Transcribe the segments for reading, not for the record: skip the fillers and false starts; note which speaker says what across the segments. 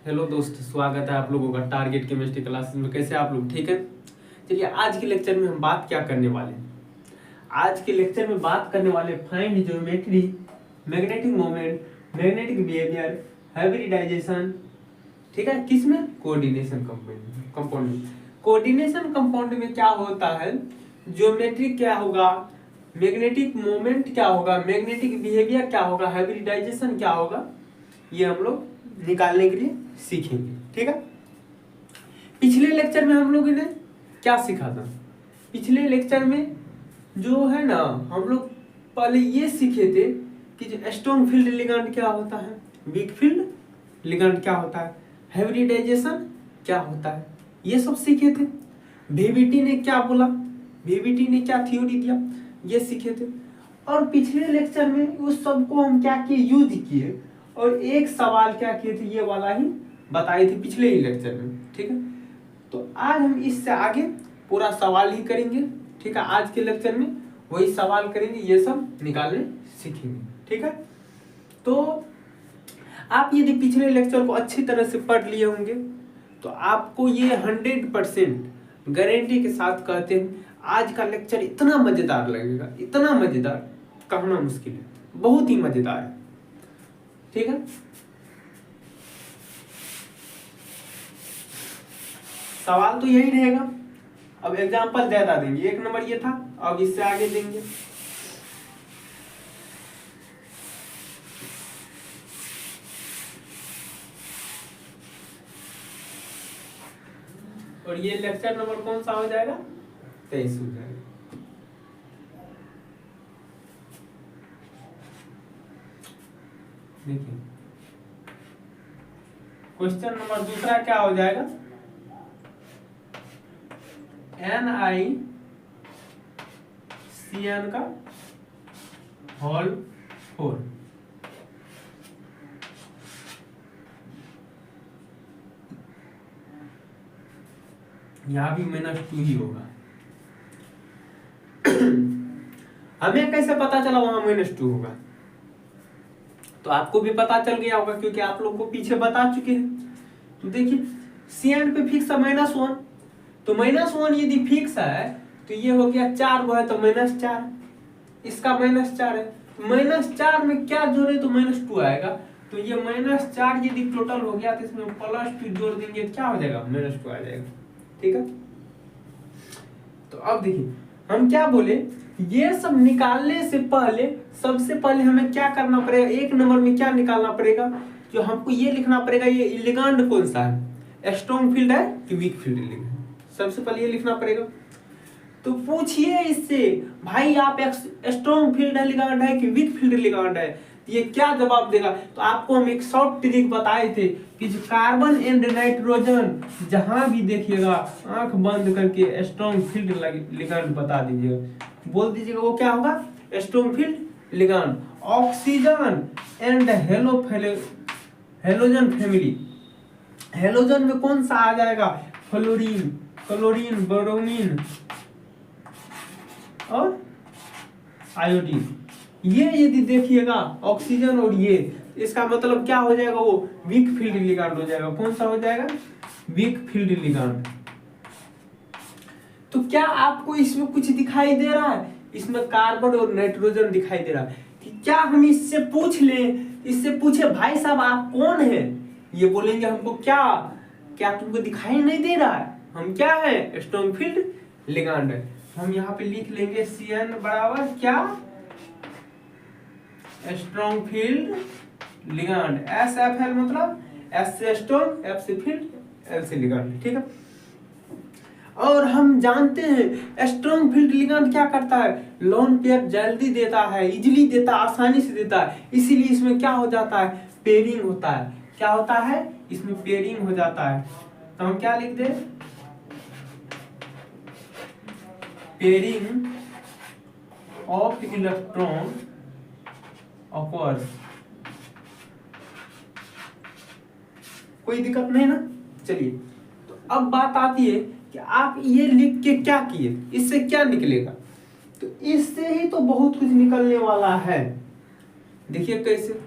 Speaker 1: Hello दोस्त, स्वागत है आप लोगों का टारगेट केमिस्ट्री क्लासेस में। कैसे आप लोग? ठीक है। चलिए आज के लेक्चर में हम बात क्या करने वाले हैं। आज के लेक्चर में बात करने वाले find geometry, magnetic moment, magnetic behaviour, hybridisation. ठीक है, किसमें? कोऑर्डिनेशन कंपाउंड में। कोऑर्डिनेशन कंपाउंड में क्या होता है, ज्योमेट्री क्या होगा, मैग्नेटिक मोमेंट क्या होगा, मैग्नेटिक बिहेवियर क्या होगा, हाइब्रिडाइजेशन क्या होगा, ये हम लोग निकालने के लिए सीखेंगे। ठीक है। पिछले लेक्चर में हम लोगों ने क्या सीखा था? पिछले लेक्चर में जो है ना, हम लोग पहले ये सीखे थे कि जो स्ट्रॉन्ग फील्ड लिगांड क्या होता है, वीक फील्ड लिगांड क्या होता है, हाइब्रिडाइजेशन क्या होता है, ये सब सीखे थे। वीवीटी ने क्या बोला, वीवीटी ने क्या थ्योरी दिया, ये सीखे थे। और पिछले लेक्चर में उस सबको हम क्या किए, यूज किए और एक सवाल क्या किए थे, ये वाला ही बताए थे पिछले ही लेक्चर में। ठीक है। तो आज हम इससे आगे पूरा सवाल ही करेंगे। ठीक है, आज के लेक्चर में वही सवाल करेंगे, ये सब निकालने सीखेंगे। ठीक है। तो आप यदि पिछले लेक्चर को अच्छी तरह से पढ़ लिए होंगे तो आपको ये 100% गारंटी के साथ कहते हैं आज का लेक्चर इतना मजेदार लगेगा, इतना मजेदार कहना मुश्किल है, बहुत ही मजेदार है। ठीक है। सवाल तो यही रहेगा। अब एग्जांपल ज्यादा देंगे, 1 नंबर ये था, अब इससे आगे देंगे। और ये लेक्चर नंबर कौन सा हो जाएगा? 23 हो जाएगा। देखिए क्वेश्चन नंबर दूसरा क्या हो जाएगा, NiCN का होल 4। यहां भी -2 ही होगा। हमें कैसे पता चला वहां -2 होगा? तो आपको भी पता चल गया होगा क्योंकि आप लोग को पीछे बता चुके हैं। तो देखिए CN पे फिक्स है -1, तो -1 यदि फिक्स है तो ये हो गया 4 है तो -4, इसका -4 है, -4 में क्या जोड़े तो -2 आएगा। तो ये -4 यदि टोटल हो गया तो इसमें +2 जोड़ देंगे, क्या हो जाएगा? -2 आ जाएगा। ठीक है। तो अब देखिए हम क्या बोले, ये सब निकालने से पहले सबसे पहले हमें क्या करना पड़ेगा, 1 नंबर में क्या निकालना पड़ेगा, जो हमको ये लिखना पड़ेगा ये लिगांड कौन सा है, स्ट्रॉन्ग फील्ड है कि वीक फील्ड लिगांड, सबसे पहले ये लिखना पड़ेगा। तो पूछिए इससे, भाई आप स्ट्रॉन्ग फील्ड लिगांड है कि वीक फील्ड लिगांड है, ये क्या जवाब देगा? तो आपको हम एक शॉर्ट ट्रिक बताए थे कि जो कार्बन एंड नाइट्रोजन जहां भी देखिएगा आंख बंद करके स्ट्रॉन्ग फील्ड लिगांड बता दीजिएगा, बोल दीजिएगा वो क्या होगा, strong field ligand. Oxygen and halogen family, halogen में कौन सा आ जाएगा, फ्लोरीन, क्लोरीन, ब्रोमीन और आयोडीन। ये यदि देखिएगा ऑक्सीजन और ये, इसका मतलब क्या हो जाएगा, वो वीक फील्ड लिगांड हो जाएगा। कौन सा हो जाएगा? Weak field ligand. तो क्या आपको इसमें कुछ दिखाई दे रहा है? इसमें कार्बन और नाइट्रोजन दिखाई दे रहा है कि क्या हम इससे पूछ लें, इससे पूछे भाई साहब आप कौन है, ये बोलेंगे हमको क्या तुमको दिखाई नहीं दे रहा है, हम क्या है, स्ट्रॉन्ग फील्ड लिगांड है। हम यहाँ पे लिख लेंगे CN बराबर क्या, स्ट्रॉन्ग फील्ड लिगांड। SFL मतलब S से स्ट्रॉन्ग, F से फील्ड, L से लिगांड। ठीक है। और हम जानते हैं स्ट्रॉन्ग फील्ड लिगांड क्या करता है, लोन पेयर जल्दी देता है, इजीली देता है, आसानी से देता है, इसीलिए इसमें क्या हो जाता है, पेयरिंग होता है। क्या होता है? इसमें पेयरिंग हो जाता है। तो हम क्या लिख दे, पेयरिंग ऑफ इलेक्ट्रॉन ऑकर्स। कोई दिक्कत नहीं ना? चलिए तो अब बात आती है कि आप ये लिख के क्या किए, इससे क्या निकलेगा? तो इससे ही तो बहुत कुछ निकलने वाला है। देखिए कैसे,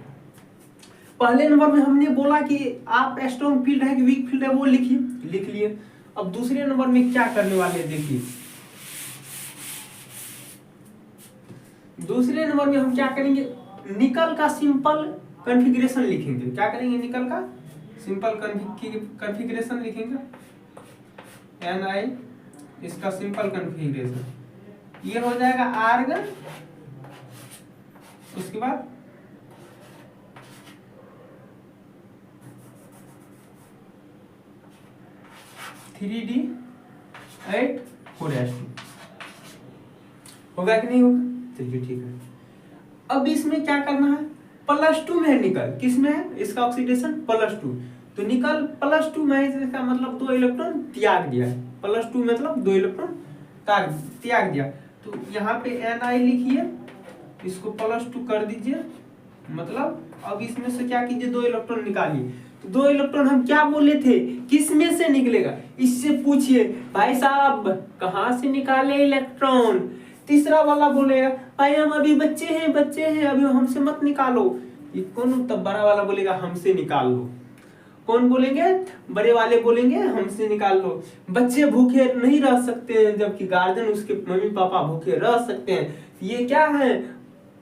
Speaker 1: पहले नंबर में हमने बोला कि आप स्ट्रॉन्ग फील्ड है कि वीक फील्ड है वो लिखिए, लिख लिए। अब दूसरे नंबर में क्या करने वाले हैं देखिए, दूसरे नंबर में हम क्या करेंगे, निकल का सिंपल कॉन्फ़िगरेशन लिखेंगे। क्या करेंगे, निकल का सिंपल कॉन्फ़िगरेशन लिखेंगे, Ni इसका सिंपल कॉन्फ़िगरेशन ये हो जाएगा आर्गन, उसके बाद थ्री डी 8 4s2 होगा कि नहीं होगा, चलिए ठीक है। अब इसमें क्या करना है, +2 में है निकल, किस में है इसका ऑक्सीडेशन +2, तो निकल +2 में है, इसका मतलब 2 इलेक्ट्रॉन त्याग दिया है, +2 मतलब 2 इलेक्ट्रॉन त्याग दिया। तो यहाँ पे Ni लिखिए, इसको +2 कर दीजिए, मतलब अब इसमें से क्या कीजिए 2 इलेक्ट्रॉन निकालिए। तो 2 इलेक्ट्रॉन हम क्या बोले थे, किस में से निकलेगा, इससे पूछिए भाई साहब कहाँ से निकाले इलेक्ट्रॉन। तीसरा वाला बोलेगा भाई हम अभी बच्चे हैं अभी हमसे मत निकालो। ये कौन, तब बड़ा वाला बोलेगा हमसे निकाल लो। कौन बोलेंगे, बड़े वाले बोलेंगे हमसे निकाल लो। बच्चे भूखे नहीं रह सकते हैं, जबकि गार्जियन उसके मम्मी पापा भूखे रह सकते हैं। ये क्या है,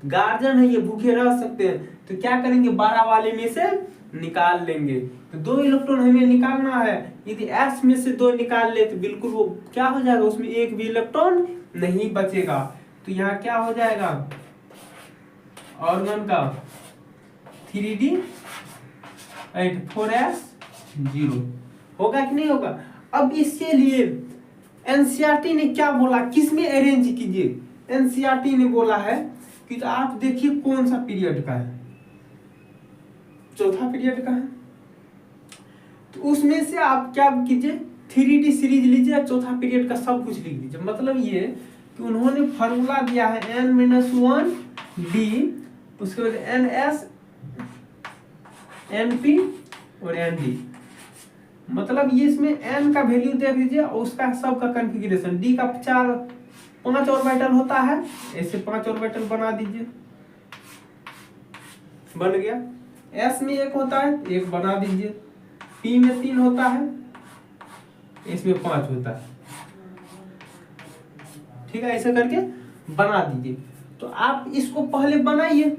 Speaker 1: गार्जियन है, ये भूखे रह सकते हैं। तो क्या करेंगे, बड़ा वाले में से निकाल लेंगे। तो 2 इलेक्ट्रॉन हमें निकालना है, यदि S में से 2 निकाल ले तो बिल्कुल वो क्या हो जाएगा, उसमें एक भी इलेक्ट्रॉन नहीं बचेगा। तो यहाँ क्या हो जाएगा, ऑर्गन का 3d 8 4s0 होगा कि नहीं होगा। अब इसके लिए एनसीईआरटी ने क्या बोला, किस में अरेंज कीजिए। एनसीईआरटी ने बोला है कि तो आप देखिए कौन सा पीरियड का है, चौथा पीरियड का है, तो उसमें से आप क्या कीजिए 3D सीरीज लीजिए, चौथा पीरियड का सब कुछ लिख दीजिए। मतलब ये कि उन्होंने फार्मूला दिया है n-1d, उसके बाद ns np और nd, मतलब ये इसमें n का वैल्यू देख लीजिए और उसका सब का कॉन्फ़िगरेशन। d का 5 ऑर्बिटल होता है, ऐसे 5 ऑर्बिटल बना दीजिए, बन गया। s में 1 होता है, 1 बना दीजिए। p में 3 होता है, इसमें 5 होता है, ठीक है, ऐसे करके बना दीजिए। तो आप इसको पहले बनाइए,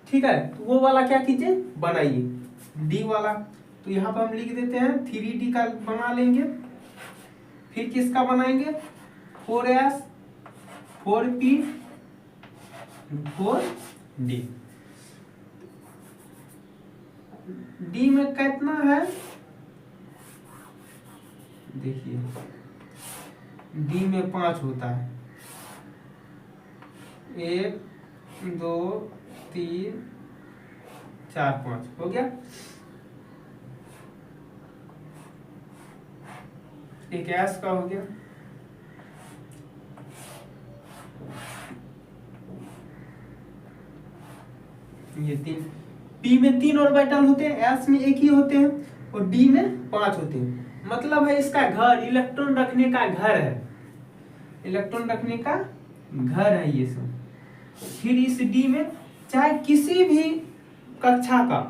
Speaker 1: ठीक है, तो वो वाला क्या कीजिए बनाइए, डी वाला। तो यहाँ पर हम लिख देते हैं 3D का बना लेंगे, फिर किसका बनाएंगे 4s 4p 4d। डी में कितना है देखिए, डी में 5 होता है, 1 2 3 4 5 हो गया। एक एस का हो गया, ये 3। पी में 3 ऑर्बिटल होते हैं, एस में 1 ही होते हैं और डी में 5 होते हैं। मतलब है इसका घर, इलेक्ट्रॉन रखने का घर है, इलेक्ट्रॉन रखने का घर है ये सब। फिर इस डी में चाहे किसी भी कक्षा का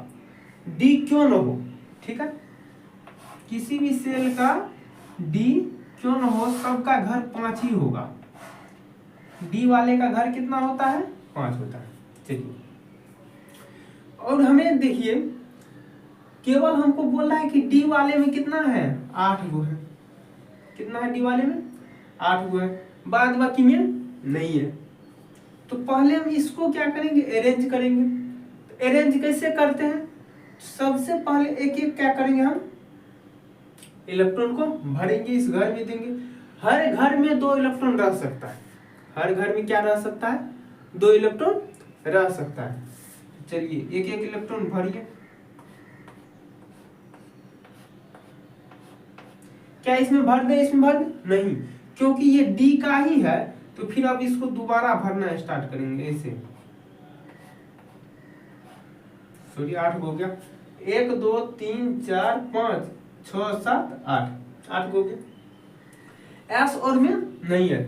Speaker 1: डी क्यों न हो, ठीक है, किसी भी सेल का डी क्यों न हो, सबका घर 5 ही होगा। डी वाले का घर कितना होता है 5 होता है। चलिए, और हमें देखिए केवल हमको बोल रहा है कि डी वाले में कितना है 8 गो है, कितना है डी वाले में 8 गो है, बाद बाकी में नहीं है। तो पहले हम इसको क्या करेंगे अरेंज करेंगे। तो अरेंज कैसे करते हैं, सबसे पहले एक एक क्या करेंगे हम इलेक्ट्रॉन को भरेंगे, इस घर में देंगे। हर घर में 2 इलेक्ट्रॉन रह सकता है, हर घर में क्या रह सकता है 2 इलेक्ट्रॉन रह सकता है। चलिए एक एक इलेक्ट्रॉन भरिए। क्या इसमें भर दे, इसमें भर दे नहीं, क्योंकि ये डी का ही है। तो फिर अब इसको दोबारा भरना स्टार्ट करेंगे ऐसे। सॉरी 8 हो गया, 1 2 3 4 5 6 7 8 हो गया। एस और में नहीं है।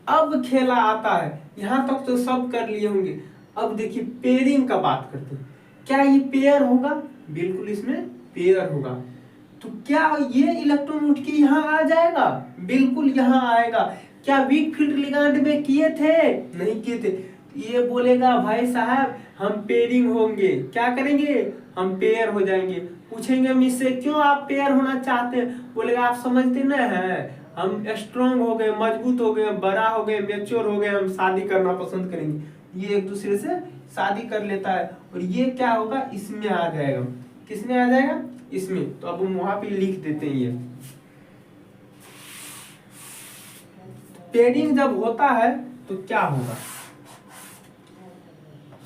Speaker 1: अब खेला आता है, यहां तक तो सब कर लिए होंगे। अब देखिए पेयरिंग का बात करते हैं। क्या ये पेयर होगा? बिल्कुल इसमें पेयर होगा। तो क्या ये इलेक्ट्रॉन उठ के यहाँ आ जाएगा? बिल्कुल यहाँ आएगा। क्या वीक फील्ड लिगांड में किए थे? नहीं किए थे। ये बोलेगा भाई साहब हम पेयरिंग होंगे, क्या करेंगे? हम पेयर हो जाएंगे। पूछेंगे हम इससे क्यों आप पेयर होना चाहते हैं? बोलेगा आप समझते ना है, हम स्ट्रांग हो गए, मजबूत हो गए, बड़ा हो गए, मैच्योर हो गए, हम शादी करना पसंद करेंगे। ये एक दूसरे से शादी कर लेता है और ये क्या होगा? इसमें आ जाएगा। किसमें आ जाएगा? इसमें। तो अब हम वहां पे लिख देते हैं ये पेयरिंग जब होता है तो क्या होगा?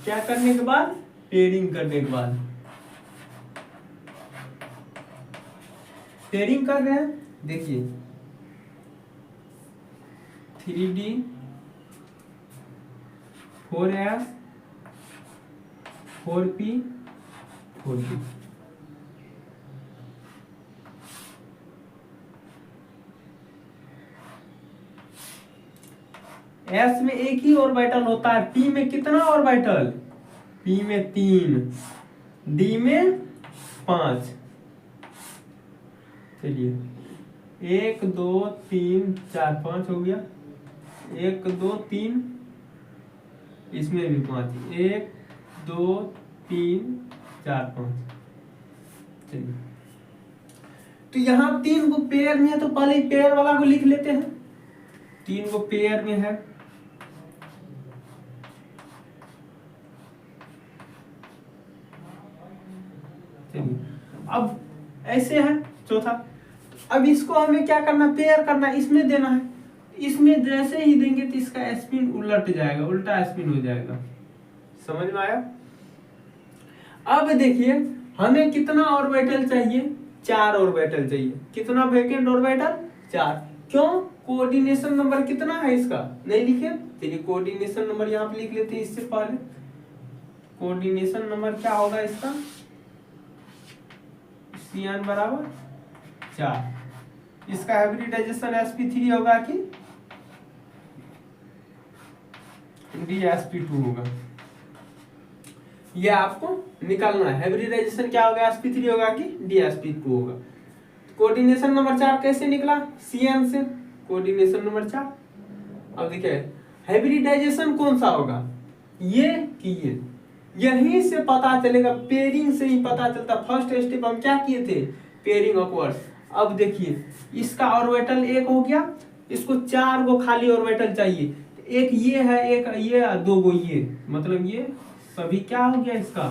Speaker 1: क्या करने के बाद? पेयरिंग करने के बाद। पेयरिंग कर रहे हैं, देखिए 3D 4S 4P 4P। S में एक ही ऑर्बिटल होता है, P में कितना ऑर्बिटल? P में 3, D में 5। चलिए 1 2 3 4 5 हो गया। 1 2 3, इसमें भी 5। 1 2 3 4 5। चलिए तो यहाँ 3 को पेयर में है तो पहले पेयर वाला को लिख लेते हैं। 3 को पेयर में है, चलिए अब ऐसे है चौथा। अब इसको हमें क्या करना? पेयर करना, इसमें देना है। इसमें जैसे ही देंगे तो इसका स्पिन उलट जाएगा, उल्टा स्पिन हो जाएगा। समझ में आया? अब देखिए हमें कितना ऑर्बिटल चाहिए? 4 ऑर्बिटल चाहिए। कितना वैकेंट ऑर्बिटल? 4। क्यों? कोऑर्डिनेशन नंबर कितना है इसका? नहीं लिखे? चलिए कोऑर्डिनेशन नंबर यहाँ पे लिख लेते हैं। इससे पहले कोऑर्डिनेशन नंबर क्या होगा इसका? CN बराबर 4। इसका हाइब्रिडाइजेशन sp3 होगा कि dsp2 होगा? यह आपको निकालना है। हाइब्रिडाइजेशन क्या होगा? sp3 होगा कि dsp2 होगा? कोऑर्डिनेशन नंबर 4 कैसे निकला? CN से कोऑर्डिनेशन नंबर 4। अब देखिए हाइब्रिडाइजेशन कौन सा होगा? ये कि ये? यहीं से पता चलेगा, पेयरिंग से ही पता चलता। फर्स्ट स्टेप हम क्या किए थे? Pairing upward. अब देखिए इसका ऑर्बिटल 1 हो गया, इसको 4 को खाली ऑर्बिटल चाहिए। एक ये है, एक ये, 2 को ये, मतलब ये सभी क्या हो गया इसका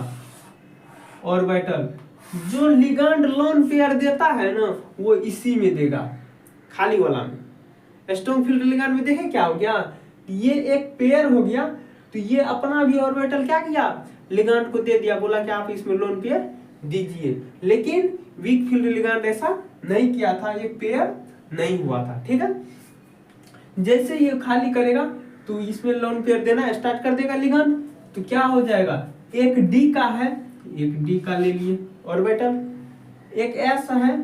Speaker 1: ऑर्बिटल। जो लिगैंड लोन पेयर देता है ना वो इसी में देगा, खाली वाला में। स्ट्रॉन्ग फील्ड लिगैंड में देखें क्या हो गया? ये एक पेयर हो गया तो ये अपना भी ऑर्बिटल क्या किया? लिगैंड को दे दिया, बोला कि आप इसमें लोन पेयर दीजिए। लेकिन वीक फील्ड लिगैंड ऐसा नहीं किया था, ये पेयर नहीं हुआ था। ठीक है, जैसे ये खाली करेगा तो इसमें लोन पेयर देना स्टार्ट कर देगा लिगैंड। तो क्या हो जाएगा? एक डी का है, एक डी का ले लिए ऑर्बिटल, एक एस है,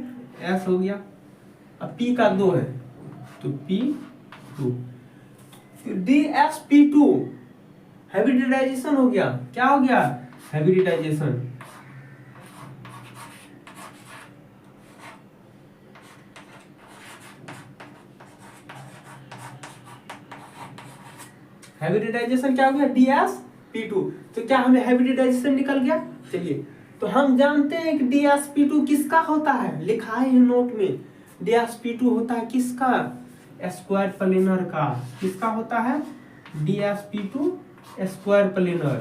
Speaker 1: एस हो गया। अब पी का 2 है तो P2, DsP2 हाइब्रिडाइजेशन हो गया। क्या हो गया? हाइब्रिडाइजेशन। हाइब्रिडाइजेशन क्या हो गया? DsP2। तो क्या हमें हाइब्रिडाइजेशन निकल गया? चलिए तो हम जानते हैं कि DsP2 किसका होता है, लिखा है नोट में। DsP2 होता है किसका? स्क्वायर प्लेनर का। किसका होता है? DsP2 square planar.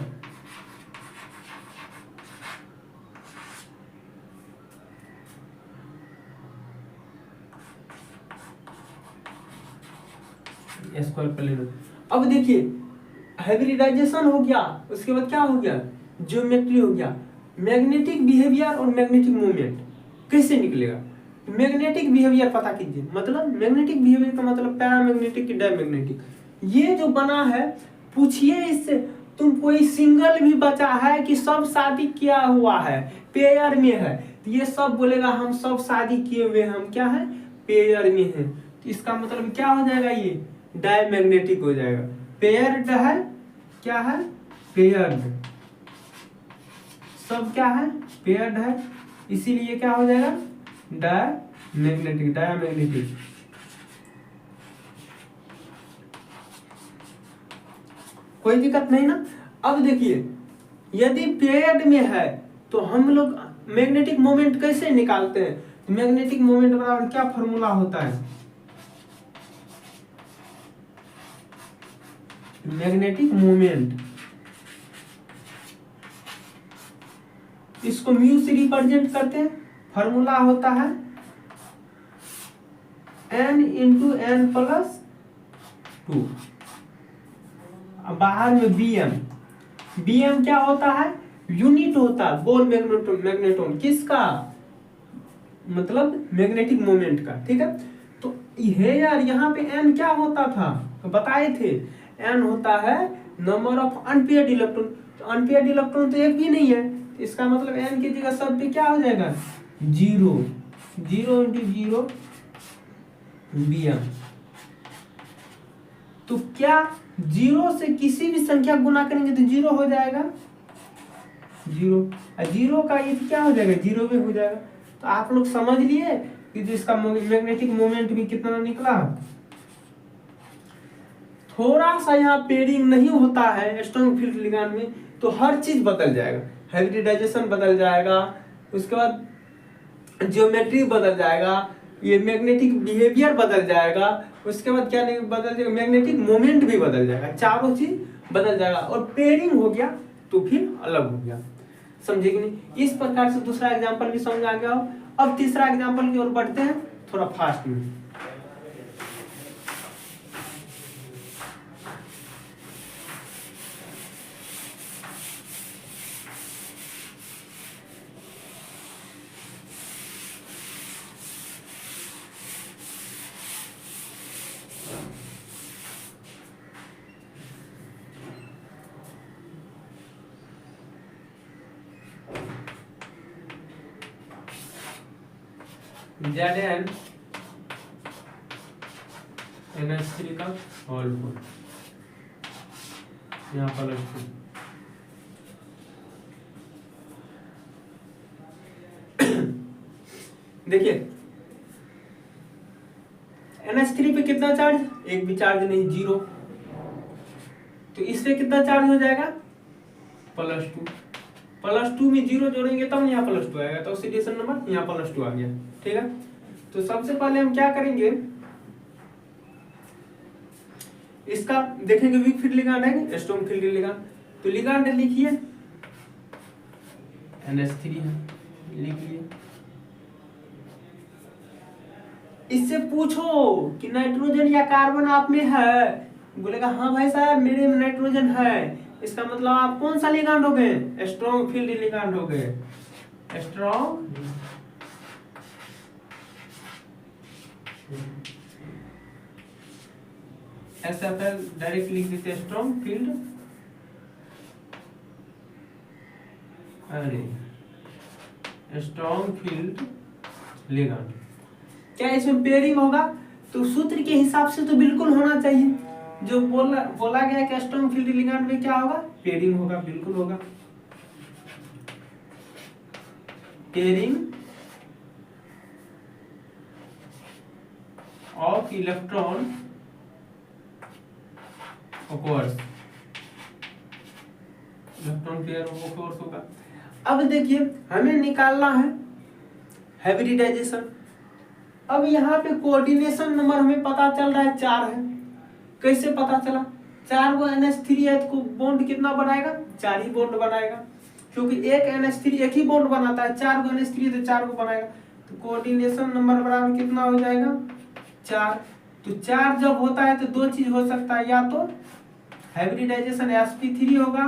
Speaker 1: Square planar. अब देखिए हाइब्रिडाइजेशन हो गया, उसके बाद क्या हो गया? ज्योमेट्री हो गया। मैग्नेटिक बिहेवियर और मैग्नेटिक मूवमेंट कैसे निकलेगा? मैग्नेटिक बिहेवियर पता कीजिए। मतलब मैग्नेटिक बिहेवियर का मतलब पैरामैग्नेटिक की डायमैग्नेटिक। ये जो बना है, पूछिए इससे तुम कोई सिंगल भी बचा है कि सब शादी किया हुआ है, पेयर में है? तो ये सब बोलेगा हम सब शादी किए हुए हैं, हम क्या है? पेयर में है। तो इसका मतलब क्या हो जाएगा? ये डायमैग्नेटिक हो जाएगा। पेयर्ड है, क्या है? पेयर्ड। सब क्या है, पेयर्ड है, इसीलिए क्या हो जाएगा, डायमैग्नेटिक, डायमैग्नेटिक। कोई दिक्कत नहीं ना। अब देखिए यदि पेयर्ड में है तो हम लोग मैग्नेटिक मोमेंट कैसे निकालते हैं, तो मैग्नेटिक मोमेंट बराबर क्या फॉर्मूला होता है, मैग्नेटिक मोमेंट, इसको म्यू से रिप्रेजेंट करते हैं, फॉर्मूला होता है n इंटू एन प्लस 2, बाहर में bm क्या होता है, यूनिट होता है बोल मैग्नेटोन किसका, मतलब मैग्नेटिक मोमेंट का, ठीक है। तो ये यार यहाँ पे n क्या होता था, तो बताए थे n होता है नंबर ऑफ अनपेयर्ड इलेक्ट्रॉन, तो अनपेयर्ड इलेक्ट्रॉन तो एक भी नहीं है, तो इसका मतलब n की जगह सब पे क्या हो जाएगा, 0, 0 इंटू 0 bm। तो क्या 0 से किसी भी संख्या गुना करेंगे तो 0 हो जाएगा, 0, 0 का ये क्या हो जाएगा, 0 भी हो जाएगा। तो आप लोग समझ लिए कि जो इसका मैग्नेटिक मोमेंट भी कितना निकला। थोड़ा सा यहाँ पेयरिंग नहीं होता है स्ट्रॉन्ग फील्ड लिगांड में तो हर चीज बदल जाएगा, हाइब्रिडाइजेशन बदल जाएगा, उसके बाद ज्योमेट्री बदल जाएगा, ये मैग्नेटिक बिहेवियर बदल जाएगा, उसके बाद क्या नहीं बदल जाएगा, मैग्नेटिक मोमेंट भी बदल जाएगा, चारों चीज बदल जाएगा। और पेयरिंग हो गया तो फिर अलग हो गया, समझे कि नहीं। इस प्रकार से दूसरा एग्जांपल भी समझ आ गया हो। अब तीसरा एग्जांपल की ओर बढ़ते हैं थोड़ा फास्ट में। Zn NH3 का होल फोर यहाँ पर देखिए NH3 पे कितना चार्ज, एक भी चार्ज नहीं, 0। तो इस पे कितना चार्ज हो जाएगा, +2, +2 में 0 जोड़ेंगे तब यहाँ +2 आएगा, तो ऑक्सीडेशन नंबर यहाँ +2 आ गया, ठीक है। तो सबसे पहले हम क्या करेंगे, इसका देखेंगे वीक फील्ड लिगांड है, स्ट्रॉन्ग फील्ड लिगांड। तो लिगांड लिखिए NH3 है, लिखिए। इससे पूछो कि नाइट्रोजन या कार्बन आप में है, बोलेगा हाँ भाई साहब मेरे में नाइट्रोजन है, इसका मतलब आप कौन सा लिगांड हो गए, स्ट्रॉन्ग फील्ड लिगांड हो गए, स्ट्रॉन्ग SFL डायरेक्ट लिख देते हैं, स्ट्रॉन्ग फील्ड, अरे स्ट्रॉन्ग फील्ड लिगांड। क्या इसमें पेयरिंग होगा, तो सूत्र के हिसाब से तो बिल्कुल होना चाहिए, जो बोला गया कि स्ट्रॉन्ग फील्ड लिगांड में क्या होगा, पेयरिंग होगा, बिल्कुल होगा, pairing of electron occurs, electron pair occurs होगा। अब देखिए हमें निकालना है हाइब्रिडाइजेशन। अब यहाँ पे कोऑर्डिनेशन नंबर हमें पता चल रहा है 4 है, कैसे पता चला, 4 को NH3 है तो बॉन्ड कितना बनाएगा, 4 ही बॉन्ड बनाएगा, क्योंकि एक NH3 एक ही बॉन्ड बनाता है, 4 को NH3 तो 4 को बनाएगा, तो कोऑर्डिनेशन नंबर बराबर कितना हो जाएगा, 4। तो 4 जब होता है तो दो चीज हो सकता है, या तो हाइब्रिडाइजेशन sp3 होगा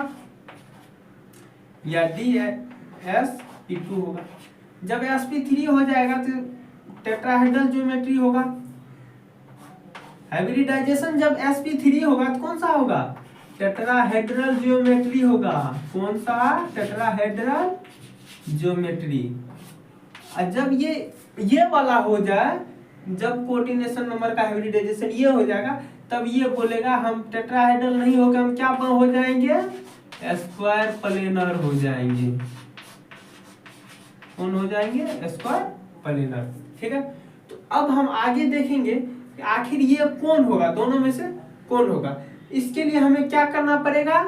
Speaker 1: या dsp2 होगा। जब sp3 हो जाएगा तो टेट्राहेड्रल ज्योमेट्री होगा, हाइब्रिडाइजेशन जब sp3 होगा तो कौन सा होगा, टेट्राहेड्रल ज्योमेट्री होगा, कौन सा, टेट्राहेड्रल ज्योमेट्री। और जब ये वाला हो जाए, जब कोऑर्डिनेशन नंबर का हाइब्रिडाइजेशन ये हो जाएगा, तब ये बोलेगा हम टेट्राहेड्रल नहीं होगा, हम क्या हो जाएंगे, स्क्वायर प्लेनर हो जाएंगे, कौन हो जाएंगे, स्क्वायर प्लेनर। ठीक है, तो अब हम आगे देखेंगे कि आखिर ये कौन होगा, दोनों में से कौन होगा। इसके लिए हमें क्या करना पड़ेगा,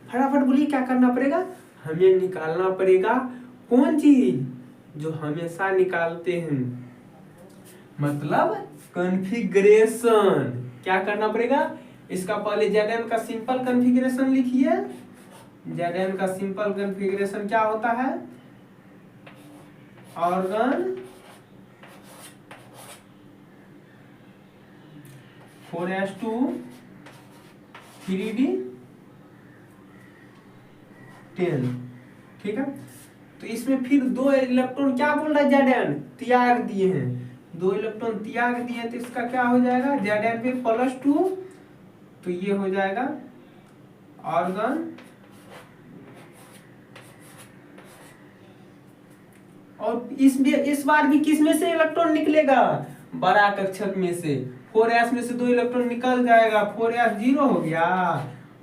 Speaker 1: फटाफट बोलिए क्या करना पड़ेगा, हमें निकालना पड़ेगा कौन चीज जो हमेशा निकालते हैं, मतलब कॉन्फ़िगरेशन। क्या करना पड़ेगा, इसका पहले Zn का सिंपल कॉन्फ़िगरेशन लिखिए। Zn का सिंपल कॉन्फ़िगरेशन क्या होता है, ऑर्गन 4s2 3d 10। ठीक है, तो इसमें फिर 2 इलेक्ट्रॉन क्या बोल रहा है, Zn त्याग दिए हैं, 2 इलेक्ट्रॉन त्याग दिए, तो इसका क्या हो जाएगा, Zn पे +2, तो ये हो जाएगा ऑर्गन, और इस बार भी किस में से इलेक्ट्रॉन निकलेगा, बड़ा कक्षक में से। 4s में से 2 इलेक्ट्रॉन निकल जाएगा, 4s 0 हो गया,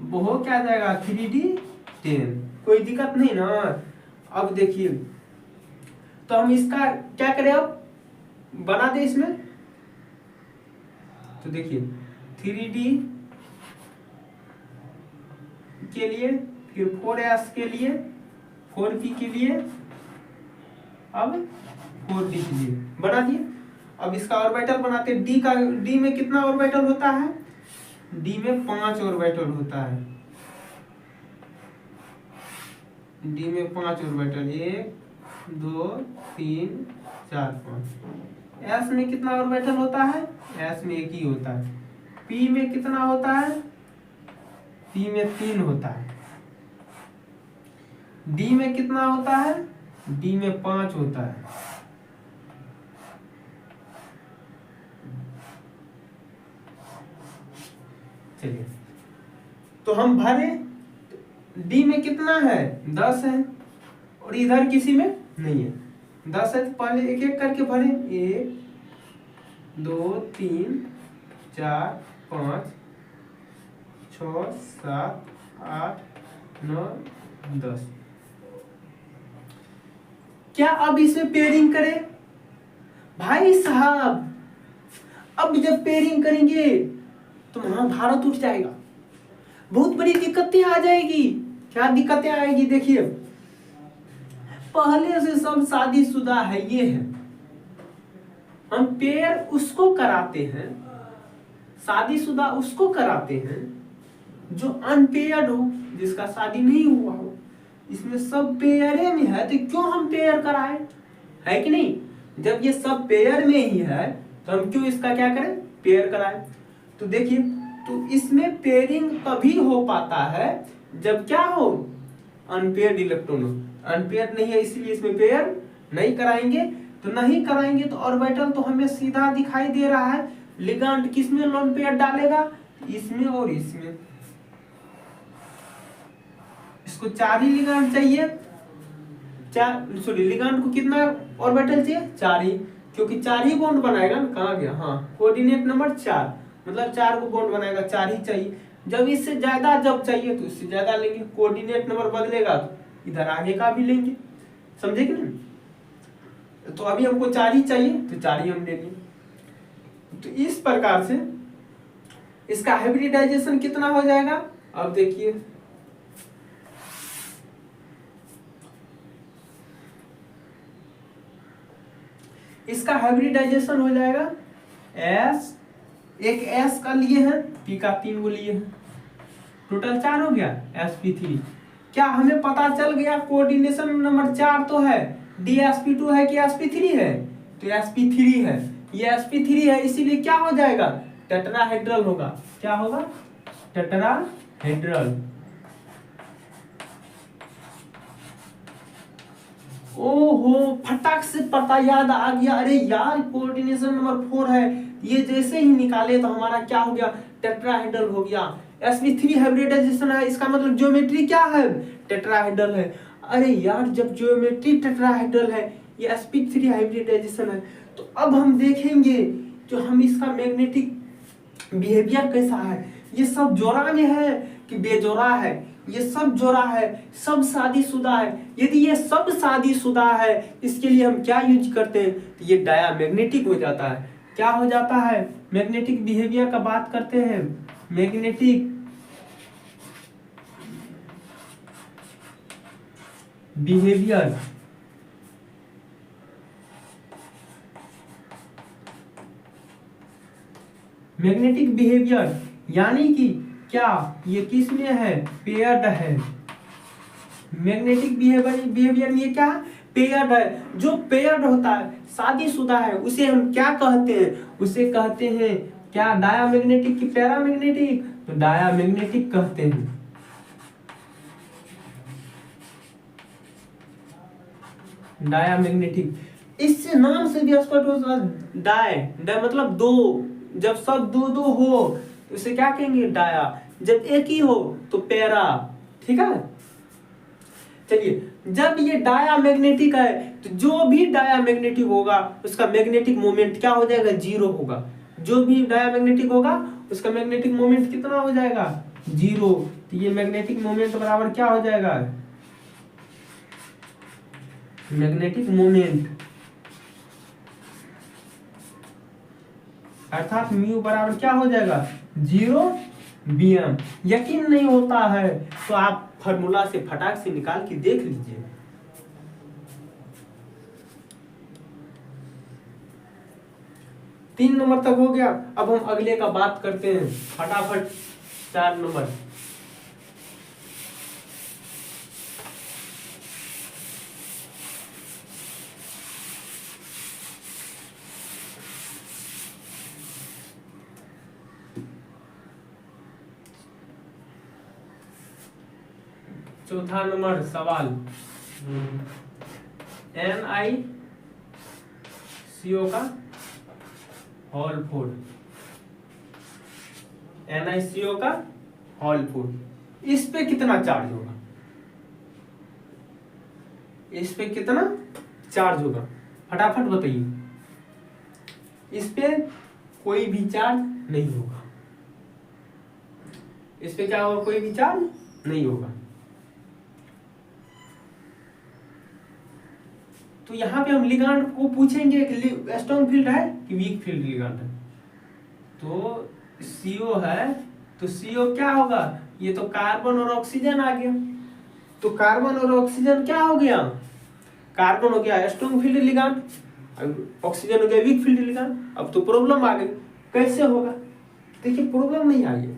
Speaker 1: वो हो क्या जाएगा 3d 10, कोई दिक्कत नहीं ना। अब देखिए, तो हम इसका क्या करें, अब बना दे इसमें, तो देखिए 3d के लिए, फिर 4s के लिए, 4p के लिए, अब 4d के लिए बना दिए। अब इसका ऑर्बिटल बनाते हैं, डी में कितना ऑर्बिटल होता है, डी में 5 ऑर्बिटल होता है, डी में 5 ऑर्बिटल, 1 2 3 4 5। एस में कितना ऑर्बिटल होता है, एस में 1 ही होता है। पी में कितना होता है, पी में 3 होता है। डी में कितना होता है, डी में 5 होता है। चलिए, तो हम भरे, डी में कितना है, 10 है, और इधर किसी में नहीं है, 10 है, तो पहले एक एक करके भरे, 1 2 3 4 5 6 7 8 9 10। क्या अब इसमें पेयरिंग करें, भाई साहब, अब जब पेयरिंग करेंगे तो महाभारत उठ जाएगा, बहुत बड़ी दिक्कतें आ जाएगी। क्या दिक्कतें आएगी, देखिए, पहले से सब शादीशुदा है, ये है, हम पेयर उसको कराते हैं, शादीशुदा उसको कराते हैं जो अनपेयर्ड हो, जिसका शादी नहीं हुआ हो। इसमें सब पेयरे में है, तो क्यों हम पेयर कराएं, है कि नहीं। जब ये सब पेयर में ही है तो हम क्यों इसका क्या करें, पेयर कराएं। तो देखिए, तो इसमें पेयरिंग तभी हो पाता है जब क्या हो, अनपेयर्ड इलेक्ट्रॉन हो। अनपेयर्ड नहीं है, इसलिए इसमें पेयर नहीं कराएंगे। तो नहीं कराएंगे तो ऑर्बिटल तो हमें सीधा दिखाई दे रहा है, लिगांड किसमें लोन पेयर डालेगा, इसमें और इसमें। इसको 4 ही लिगांड चाहिए, लिगांड को कितना ऑर्बिटल चाहिए, 4 ही, क्योंकि 4 ही बॉन्ड बनाएगा ना, कहा गया, हाँ, कोऑर्डिनेट नंबर 4, मतलब 4 को बॉन्ड बनाएगा, 4 ही चाहिए। जब इससे ज्यादा जब चाहिए तो इससे ज्यादा लेंगे, कोऑर्डिनेट नंबर बदलेगा तो इधर आगे का भी लेंगे, समझे कि नहीं। तो अभी हमको 4 ही चाहिए, तो 4 ही हम ले लिए। तो इस प्रकार से इसका हाइब्रिडाइजेशन कितना हो जाएगा, अब देखिए, इसका हाइब्रिडाइजेशन हो जाएगा S, एक S का लिए हैं, P का 3 को लिए हैं, टोटल 4 हो गया, sp3। क्या हमें पता चल गया कोऑर्डिनेशन नंबर 4 तो है, dsp2 है कि sp3 है, तो sp3 है, ये sp3 है, इसीलिए क्या हो जाएगा, टेट्राहेड्रल होगा। क्या होगा, टेट्राहेड्रल। ओहो, फटाक से पता याद आ गया, अरे यार कोऑर्डिनेशन नंबर 4 है, ये जैसे ही निकाले तो हमारा क्या हो गया, टेट्राहेड्रल हो गया। sp3 हाइब्रिडाइजेशन है, इसका मतलब ज्योमेट्री क्या है, टेट्राहेड्रल है। अरे यार, जब ज्योमेट्री टेट्राहेड्रल है, ये sp3 हाइब्रिडाइजेशन है, तो अब हम देखेंगे जो हम इसका मैग्नेटिक बिहेवियर कैसा है, ये सब जोड़ा में है कि बेजोड़ा है, ये सब जोड़ा है, सब शादीशुदा है। यदि ये सब शादीशुदा है, इसके लिए हम क्या यूज करते हैं? तो ये डायामैग्नेटिक हो जाता है। क्या हो जाता है? मैग्नेटिक बिहेवियर का बात करते हैं। मैग्नेटिक बिहेवियर, मैग्नेटिक बिहेवियर यानी कि क्या ये किस में है? पेयर्ड है। मैग्नेटिक बिहेवियर में ये क्या है? पेयर्ड है। जो पेयर्ड होता है, शादीशुदा है, उसे हम क्या कहते हैं? उसे कहते हैं क्या? डायामैग्नेटिक की पैरामैग्नेटिक? तो डायामैग्नेटिक कहते हैं। डायामैग्नेटिक इससे नाम से भी स्पष्ट होता है। डाय मतलब दो, जब सब दो दो हो उसे क्या कहेंगे? डाया। जब एक ही हो तो पैरा। ठीक है, चलिए, जब ये डायामैग्नेटिक है तो जो भी डायामैग्नेटिक होगा उसका मैग्नेटिक मोमेंट क्या हो जाएगा? जीरो होगा। जो भी डायामैग्नेटिक होगा उसका मैग्नेटिक मोमेंट कितना हो जाएगा? जीरो। तो ये मैग्नेटिक मोमेंट बराबर क्या हो जाएगा? मैग्नेटिक मोमेंट अर्थात म्यू बराबर क्या हो जाएगा? 0 Bm। यकीन नहीं होता है तो आप फॉर्मूला से फटाक से निकाल के देख लीजिए। तीन नंबर तक हो गया। अब हम अगले का बात करते हैं फटाफट। 4 नंबर, चौथा नंबर सवाल, NiCO का होल फूड, NiCO का होल फूड, इस पे कितना चार्ज होगा? इस पे कितना चार्ज होगा? फटाफट बताइए। इस पे कोई भी चार्ज नहीं होगा। इस पे क्या होगा? कोई भी चार्ज नहीं होगा। तो यहाँ पे हम लिगांड को पूछेंगे कि स्ट्रॉन्ग फील्ड है कि वीक फील्ड लिगांड है। तो CO है तो CO क्या होगा? ये तो कार्बन और ऑक्सीजन आ गया। तो कार्बन और ऑक्सीजन क्या हो गया? कार्बन हो गया स्ट्रॉन्ग फील्ड लिगांड, ऑक्सीजन हो गया वीक फील्ड लिगांड। अब तो प्रॉब्लम आ गई, कैसे होगा? देखिए, प्रॉब्लम नहीं आई है,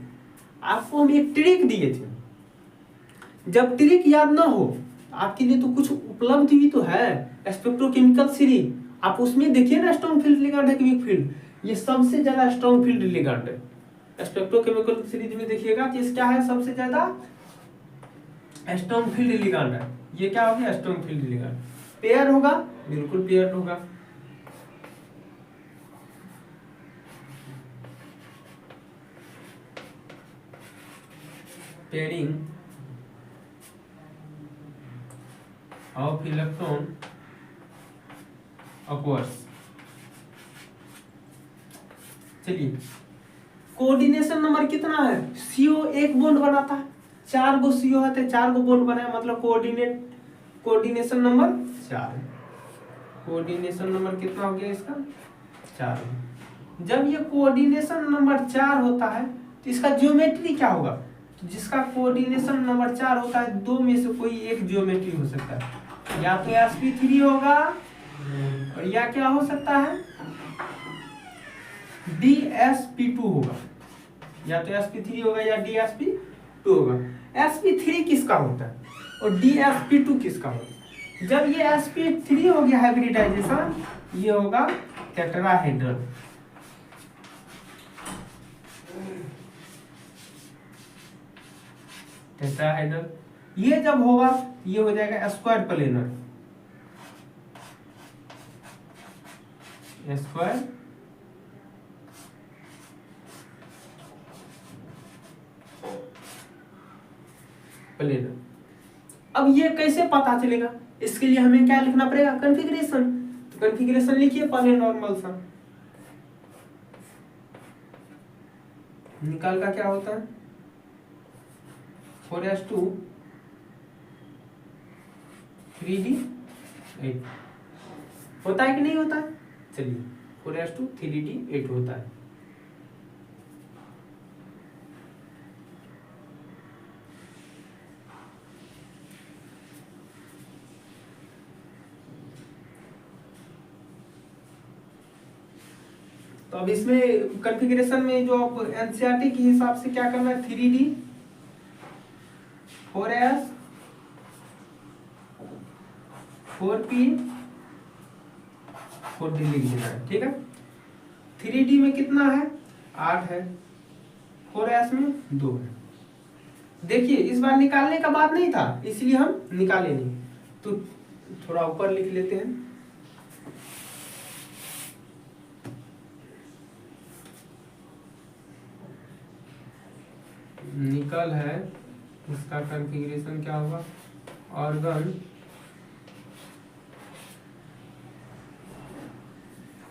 Speaker 1: आपको हम एक ट्रिक दिए थे। जब ट्रिक याद ना हो, आपके लिए तो कुछ उपलब्ध भी तो है, स्पेक्ट्रोकेमिकल सीरीज। आप उसमें देखिए ना, स्ट्रॉन्ग फील्ड लिगांड है कि वीक फील्ड? ये सबसे ज्यादा स्ट्रॉन्ग फील्ड लिगांड है। स्पेक्ट्रोकेमिकल सीरीज में देखिएगा कि क्या है? सबसे ज्यादा स्ट्रॉन्ग फील्ड लिगांड है। ये क्या हो गया? Strong field ligand. पेयर होगा? बिल्कुल पेयर होगा। Pairing of electron upwards. चलिए, कोऑर्डिनेशन नंबर कितना है? CO एक बॉन्ड बनाता है, 4 गो CO है तो 4 गो बॉन्ड बनाया, मतलब कोऑर्डिनेशन नंबर 4। कोऑर्डिनेशन नंबर कितना हो गया इसका? 4। जब ये कोऑर्डिनेशन नंबर 4 होता है तो इसका ज्योमेट्री क्या होगा? तो जिसका कोऑर्डिनेशन नंबर 4 होता है, दो में से कोई एक ज्योमेट्री हो सकता है। या तो sp3 होगा और या क्या हो सकता है? dsp2 होगा। या तो sp3 होगा या dsp2 होगा। sp3 किसका होता है और dsp2 किसका होता है? जब ये sp3 हो गया हाइब्रिडाइजेशन, ये होगा टेट्राहेड्रल। टेट्राहेड्रल ये जब होगा, ये हो जाएगा स्क्वायर प्लेनर। Square planar. अब ये कैसे पता चलेगा? इसके लिए हमें क्या लिखना पड़ेगा? कॉन्फ़िगरेशन। तो कॉन्फ़िगरेशन लिखिए पहले नॉर्मल सा। निकाल का क्या होता है? 4s2 3d8 होता है कि नहीं होता है? चलिए 4s2 3d8 होता है। तो अब इसमें कॉन्फ़िगरेशन में जो आप एनसीईआरटी के हिसाब से क्या करना है, 3d 4s 4p 4d लिख देना है, ठीक है। 3d में कितना है, 8 है, 4s में 2 है। देखिए इस बार निकालने का बात नहीं था, इसलिए हम निकाले नहीं, तो थोड़ा ऊपर लिख लेते हैं। निकल है, इसका कॉन्फ़िगरेशन क्या होगा, ऑर्गन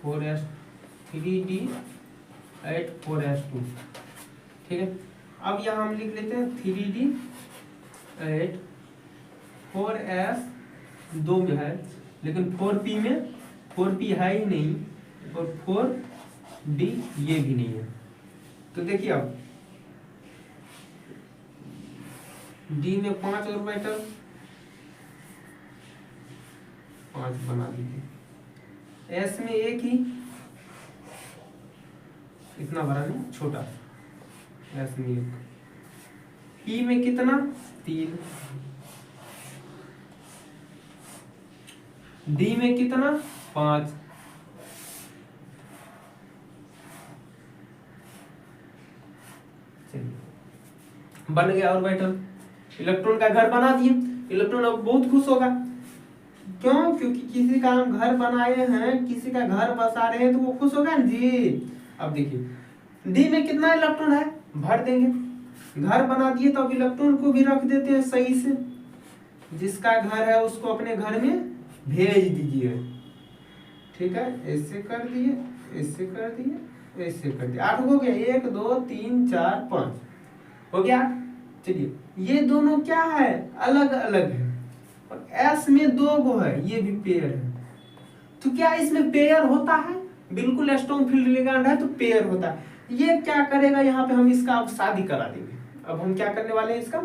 Speaker 1: 4s 3d8 4s2, ठीक है। अब यहाँ हम लिख लेते हैं 3d8 4s 2 में है, लेकिन 4p में 4p है ही नहीं, और 4d ये भी नहीं है। तो देखिए अब डी में 5 ऑर्बिटल, 5 बना दीजिए। एस में एक ही, इतना बड़ा नहीं, छोटा, एस में एक। पी में कितना, 3। डी में कितना, 5। चलिए बन गया ऑर्बिटल, इलेक्ट्रॉन का घर बना दिए। इलेक्ट्रॉन अब बहुत खुश होगा, क्यों, क्योंकि किसी का हम घर बनाए हैं, किसी का घर बसा रहे हैं, तो वो खुश होगा ना जी। अब देखिए डी में कितना इलेक्ट्रॉन है, भर देंगे, घर बना दिए तो अब इलेक्ट्रॉन को भी रख देते हैं सही से। जिसका घर है उसको अपने घर में भेज दीजिए, ठीक है। ऐसे कर दिए, ऐसे कर दिए, ऐसे कर दिए, 8 हो गया, 1 2 3 4 5 हो गया। चलिए ये दोनों क्या है, अलग अलग है, और एस में 2 गो है, ये भी पेयर है। तो क्या इसमें पेयर होता है, बिल्कुल स्ट्रॉन्ग फील्ड लिगेंड है तो पेयर होता है। ये क्या करेगा, यहाँ पे हम इसका अब शादी करा देंगे। अब हम क्या करने वाले हैं, इसका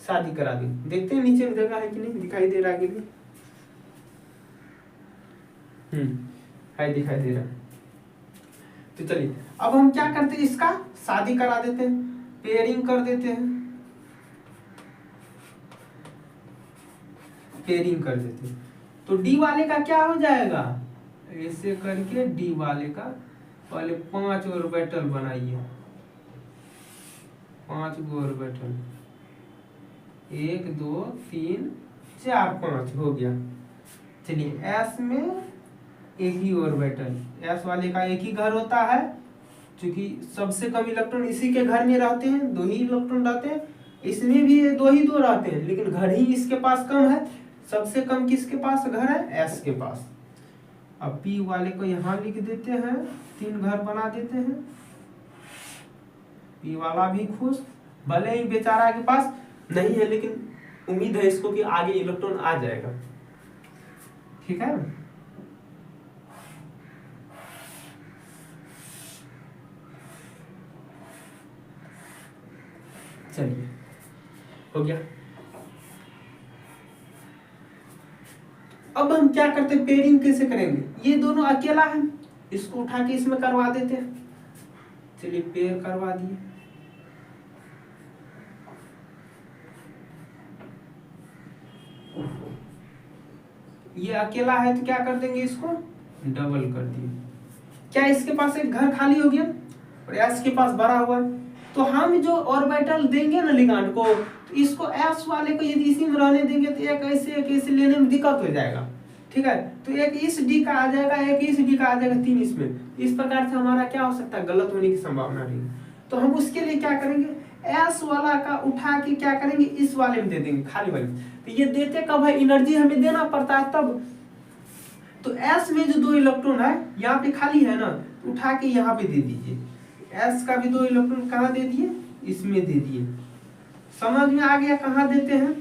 Speaker 1: शादी करा देंगे। देखते हैं नीचे में जगह है कि नहीं, दिखाई दे रहा है कि नहीं, है, दिखाई दे रहा है। तो चलिए अब हम क्या करते हैं, इसका शादी करा देते हैं, पेयरिंग कर देते हैं, पेयरिंग कर देते हैं। तो डी वाले का क्या हो जाएगा, ऐसे करके डी वाले का पहले 5 ऑर्बिटल बनाइए, 5 गो ऑर्बिटल, 1 2 3 4 5 हो गया। चलिए एस में एक ही ऑर्बिटल, एस वाले का एक ही घर होता है, क्योंकि सबसे कम इलेक्ट्रॉन इसी के घर में रहते हैं, 2 ही इलेक्ट्रॉन रहते हैं। इसमें भी 2 ही 2 रहते हैं, लेकिन घर ही इसके पास कम है। सबसे कम किसके पास घर है, एस के पास। अब पी वाले को यहाँ लिख देते हैं, 3 घर बना देते हैं। पी वाला भी खुश, भले ही बेचारा के पास नहीं है, लेकिन उम्मीद है इसको कि आगे इलेक्ट्रॉन आ जाएगा, ठीक है। चलिए हो गया। अब हम क्या करते हैं, पेयरिंग कैसे करेंगे, ये दोनों अकेला है, इसको उठा के इसमें करवा देते हैं। चलिए पेयर करवा दिए, ये अकेला है तो क्या कर देंगे, इसको डबल कर दिए। क्या इसके पास एक घर खाली हो गया, और एस के पास भरा हुआ है। तो हम जो ऑर्बिटल देंगे ना लिगांड को, तो इसको एस वाले को यदि इसी में रहने देंगे तो एक ऐसे लेने में दिक्कत हो जाएगा, ठीक है। तो एक इस डी का आ जाएगा, एक इस डी का आ जाएगा, 3 इसमें। इस प्रकार से हमारा क्या हो सकता है, गलत होने की संभावना रही। तो हम उसके लिए क्या करेंगे, एस वाला का उठा के क्या करेंगे, इस वाले में दे देंगे, खाली वाले। तो ये देते कब है, एनर्जी हमें देना पड़ता है तब। तो एस में जो 2 इलेक्ट्रॉन है यहाँ पे खाली है ना, उठा के यहाँ पे दे दीजिए। एस का भी 2 इलेक्ट्रॉन कहाँ दे दिए, इसमें दे दिए। समझ में आ गया कहाँ देते हैं?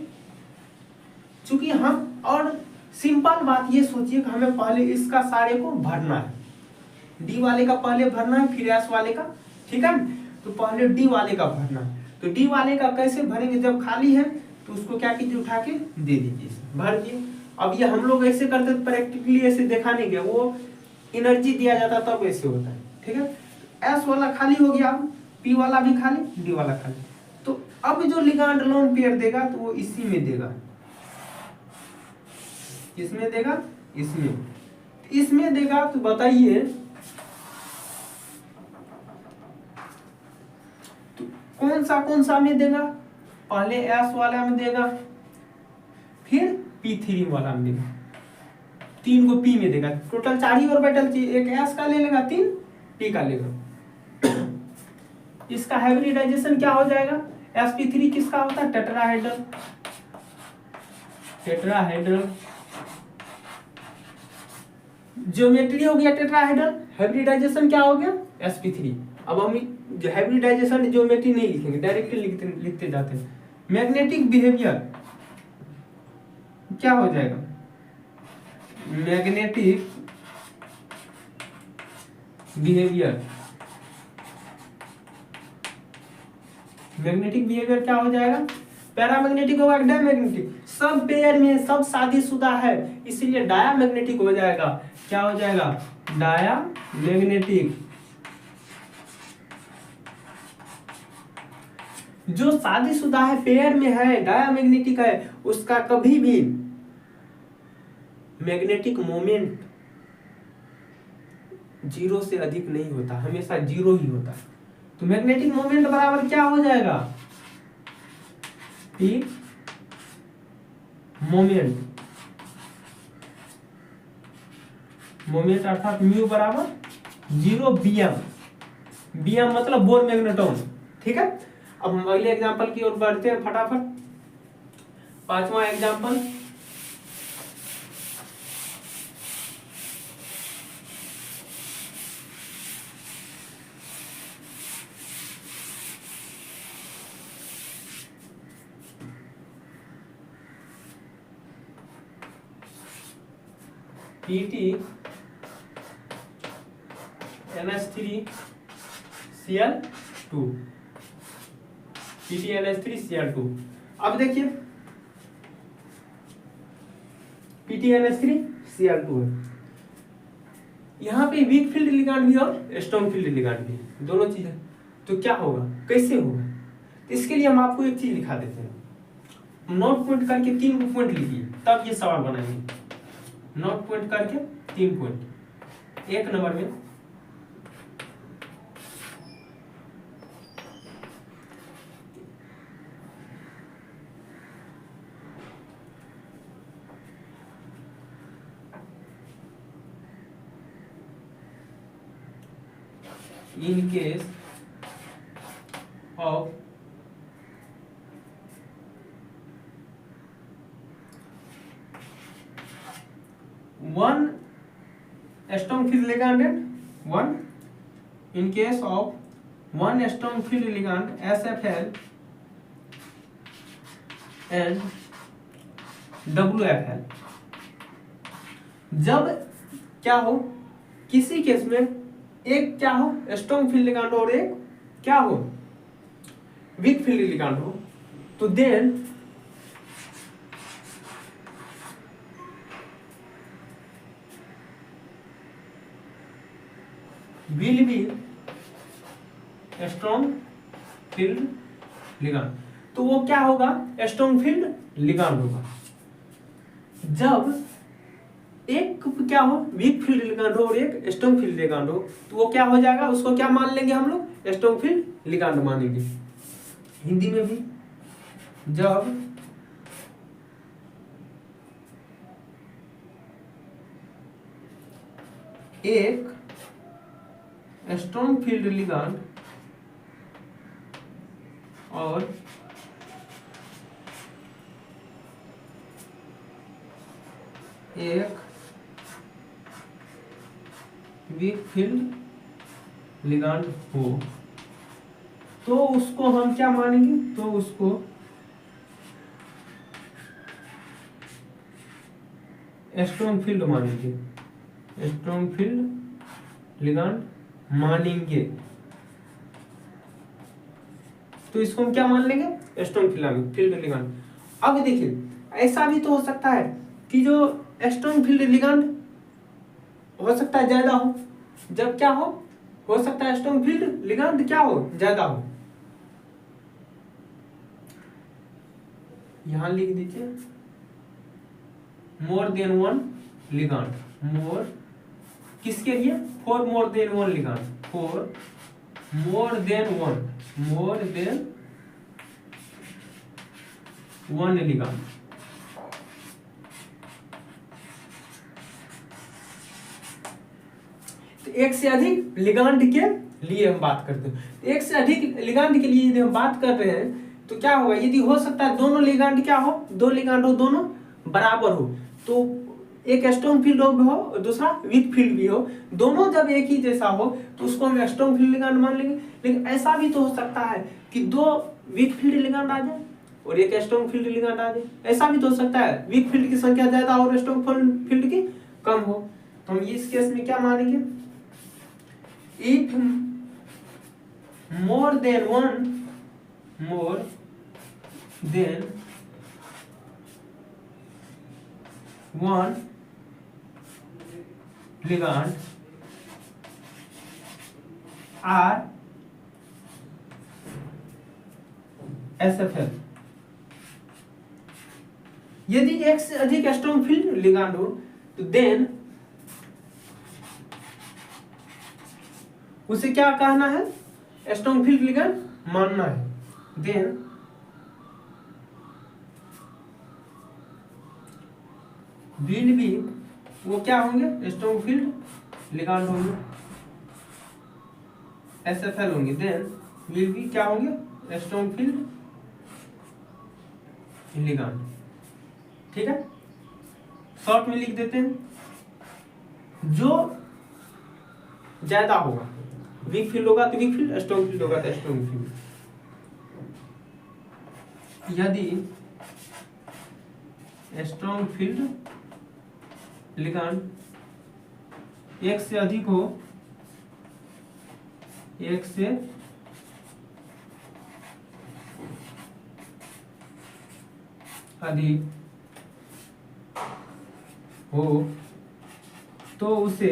Speaker 1: चूंकि हम, और सिंपल बात ये सोचिए कि हमें पहले इसका सारे को भरना है, डी वाले का पहले भरना है फिर एस वाले का, ठीक है। तो पहले डी वाले का भरना है, तो डी वाले का कैसे भरेंगे? जब खाली है तो उसको क्या कीजिए, उठा के दे दीजिए, भर दिए। अब ये हम लोग ऐसे करते थे, प्रैक्टिकली ऐसे देखा नहीं गया, वो एनर्जी दिया जाता तब ऐसे होता है, ठीक है। एस वाला खाली हो गया, पी वाला भी खाली, डी वाला खाली। तो अब जो लिगांड लोन पेयर देगा तो वो इसी में देगा, किसमें देगा? इसमें देगा। तो बताइए तो कौन सा में देगा? पहले एस वाला में देगा, फिर P3 वाला में देगा, 3 को P में देगा। टोटल 4 ही ऑर्बिटल चाहिए, एक एस का ले लेगा, 3 P का लेगा। इसका हाइब्रिडाइजेशन क्या हो जाएगा? sp3 किसका होता है? टेट्राहेड्रल। ज्योमेट्री हो गया टेट्राहेड्रल, हाइब्रिडाइजेशन क्या हो गया? sp3। अब हम हाइब्रिडाइजेशन ज्योमेट्री नहीं लिखेंगे, डायरेक्टली लिखते जाते हैं। मैग्नेटिक बिहेवियर क्या हो जाएगा? मैग्नेटिक बिहेवियर क्या हो जाएगा? पैरामैग्नेटिक होगा, डायमैग्नेटिक। सब पेयर में सब शादीशुदा है, इसीलिए डायामैग्नेटिक हो जाएगा। क्या हो जाएगा? डायामैग्नेटिक। जो शादीशुदा है, पेयर में है, डायामैग्नेटिक है, उसका कभी भी मैग्नेटिक मोमेंट 0 से अधिक नहीं होता, हमेशा 0 ही होता है। तो मैग्नेटिक मोमेंट बराबर क्या हो जाएगा? P मोमेंट अर्थात म्यू बराबर 0 bm मतलब बोर मैग्नेटॉन, ठीक है। अब हम अगले एग्जांपल की ओर बढ़ते हैं फटाफट। 5वां एग्जांपल, PTNS3Cl2। PTNS3Cl2। अब देखिए PTNS3Cl2 है, यहाँ पे वीक फील्ड लिगांड भी और स्ट्रॉन्ग फील्ड लिगांड भी, दोनों चीज है। तो क्या होगा, कैसे होगा? तो इसके लिए हम आपको एक चीज लिखा देते हैं, नोट पॉइंट करके 3 पॉइंट लिखिए, तब ये सवाल बनाएंगे। नोट पॉइंट करके 3 पॉइंट। 1 नंबर में in case of one strong field ligand and one, in case of one strong field ligand SFL and WFL, जब क्या हो, किसी केस में एक क्या हो स्ट्रॉन्ग फील्ड लिगांड और एक क्या हो वीक फील्ड लिगांड हो, तो then will be strong field ligand. तो वो क्या होगा? स्ट्रॉन्ग फील्ड लिगांड होगा। जब एक क्या हो वीक फील्ड लिगांड हो और एक स्ट्रॉन्ग फील्ड लिगांड हो, तो वो क्या हो जाएगा? उसको क्या मान लेंगे हम लोग? स्ट्रॉन्ग फील्ड लिगांड मानेंगे। हिंदी में भी जब एक स्ट्रॉन्ग फील्ड लिगांड और एक वीक फील्ड लिगांड हो, तो उसको हम क्या मानेंगे? तो उसको स्ट्रॉन्ग फील्ड मानेंगे, स्ट्रॉन्ग फील्ड लिगांड मानेंगे, तो इसको हम क्या मान लेंगे, स्ट्रॉन्ग फील्ड लिगांड। अब देखिए ऐसा भी तो हो सकता है कि जो स्ट्रॉन्ग फील्ड लिगांड हो सकता है ज्यादा हो, जब क्या हो सकता है स्ट्रॉन्ग फील्ड लिगांड क्या हो, ज्यादा हो। यहां लिख दीजिए मोर देन वन लिगांड, मोर किसके लिए, for more than one ligand, for more than one ligand. तो एक से अधिक लिगांड के लिए हम बात करते हैं, एक से अधिक लिगांड के लिए यदि हम बात कर रहे हैं तो क्या होगा, यदि हो सकता है दोनों लिगांड क्या हो, दो लिगांड हो, दोनों बराबर हो, तो एक स्ट्रॉन्ग फील्ड हो और दूसरा वीक फील्ड भी हो, दोनों जब एक ही जैसा हो तो उसको हम स्ट्रॉन्ग फील्ड लिगांड मान लेंगे। लेकिन ऐसा भी तो हो सकता है कि दो वीक फील्ड लिगांड आ जाए और एक स्ट्रॉन्ग फील्ड लिगांड आ जाए, ऐसा भी तो हो सकता है, वीक फील्ड की संख्या ज्यादा और स्ट्रॉन्ग फील्ड की कम हो। तो हम इस केस में क्या मानेंगे, if more than one ligand are SFL, यदि एक से अधिक स्ट्रॉन्ग फील्ड लिगांड हो तो देन उसे क्या कहना है, स्ट्रॉन्ग फील्ड लिगांड मानना है, देन विल बी, वो क्या होंगे, स्ट्रॉन्ग फील्ड लिगांड होंगे, SFL होंगे, देन विल बी क्या होंगे, स्ट्रॉन्ग फील्ड लिगांड। ठीक है, शॉर्ट में लिख देते हैं, जो ज्यादा होगा, वीक फील्ड होगा तो वीक फील्ड, स्ट्रॉन्ग फील्ड होगा तो स्ट्रॉन्ग फील्ड। यदि स्ट्रॉन्ग फील्ड लिगांड एक से अधिक हो, एक से अधिक हो तो उसे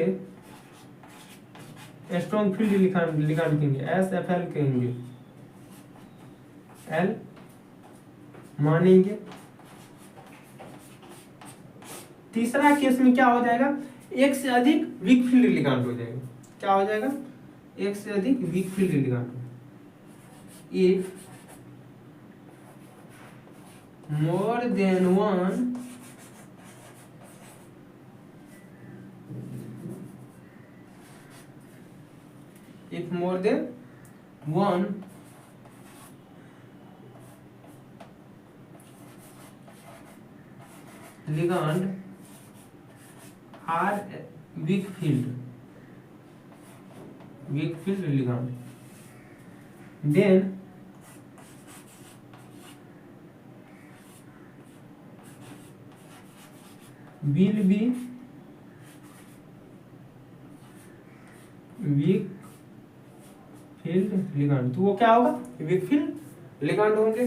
Speaker 1: स्ट्रॉन्ग फील्ड लिगांड कहेंगे, SFL कहेंगे, L मानेंगे। तीसरा केस में क्या हो जाएगा, एक से अधिक वीक फील्ड लिगांड हो जाएगा, क्या हो जाएगा, एक से अधिक weak field ligand. If more than one ligand are weak field ligand, then will be weak field ligand, तो वो क्या होगा, वीक फील्ड लिगांड होंगे।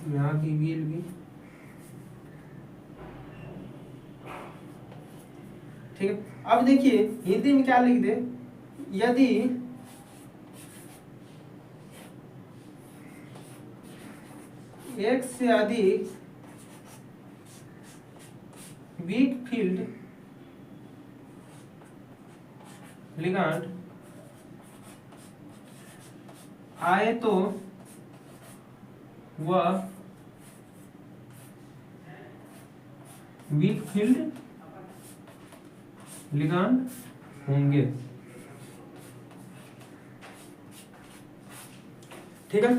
Speaker 1: यहाँ की विल भी, ठीक है। अब देखिए हिंदी में क्या लिख दे, यदि एक से अधिक वीक फील्ड लिगांड आए तो वह वीक फील्ड लिगांड होंगे। ठीक है,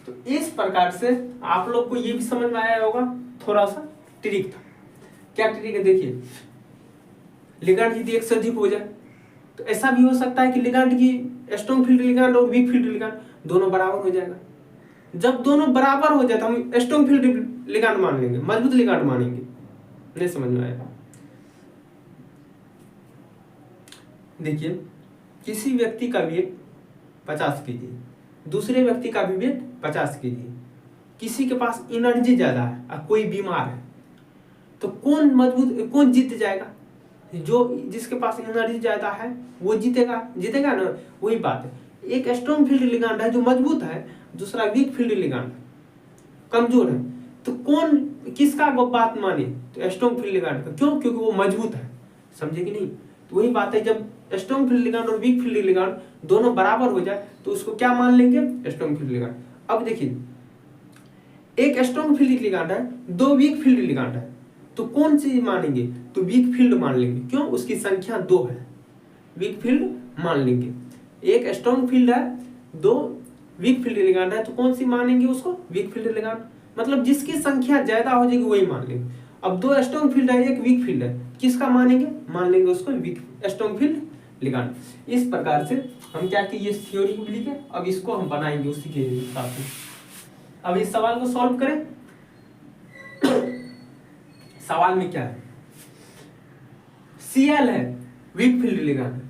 Speaker 1: तो इस प्रकार से आप लोग को ये भी समझ में आया होगा, थोड़ा सा ट्रिक था। क्या ट्रिक है, देखिए लिगांड यदि एक से अधिक हो जाए तो ऐसा भी हो सकता है कि लिगांड की स्ट्रॉन्ग फील्ड लिगांड और वीक फील्ड लिगांड दोनों बराबर हो जाएगा। जब दोनों बराबर हो जाए तो हम स्ट्रॉन्ग फील्ड लिगांड मान लेंगे, मजबूत लिगांड मानेंगे। नहीं समझ में आया? देखिए, किसी व्यक्ति का वेट 50 केजी, दूसरे व्यक्ति का भी वेट 50 केजी, किसी के पास एनर्जी ज्यादा है और कोई बीमार है, तो कौन जीत जाएगा? जो जिसके पास एनर्जी ज्यादा है वो जीतेगा ना। वही बात है, एक स्ट्रॉन्ग फील्ड लिगांड है जो मजबूत है, दूसरा वीक फील्ड लिगांड कमजोर है, तो कौन किसका बात माने? तो स्ट्रॉन्ग फील्ड लिगांड का। क्यों? क्योंकि वो मजबूत है। समझे कि नहीं? तो वही बात है, जब स्ट्रॉन्ग फील्ड लिगांड और वीक फील्ड लिगांड दोनों बराबर हो जाए तो उसको क्या मान लेंगे? Strong field ligand. अब देखिए, एक स्ट्रॉन्ग फील्ड लिगांड है, दो वीक फील्ड लिगांड है, तो कौन सी मानेंगे? तो वीक फील्ड मान लेंगे। क्यों? उसकी संख्या 2 है, वीक फील्ड मान लेंगे। एक स्ट्रॉन्ग फील्ड है, दो वीक फील्ड लिगांड है, तो कौन सी मानेंगे उसको? Weak field ligand. मतलब जिसकी संख्या ज्यादा हो जाएगी वही मान लेंगे। अब दो स्ट्रॉन्ग फील्ड है, एक वीक फील्ड है, किसका मानेंगे? मान लेंगे उसको वीक स्ट्रॉन्ग फील्ड लिगांड। इस प्रकार से हम क्या कि ये थ्योरी को लिखे, अब इसको हम बनाएंगे उसी के हिसाब से। अब इस सवाल को सॉल्व करें। सवाल में क्या है? Cl है वीक फील्ड लिगांड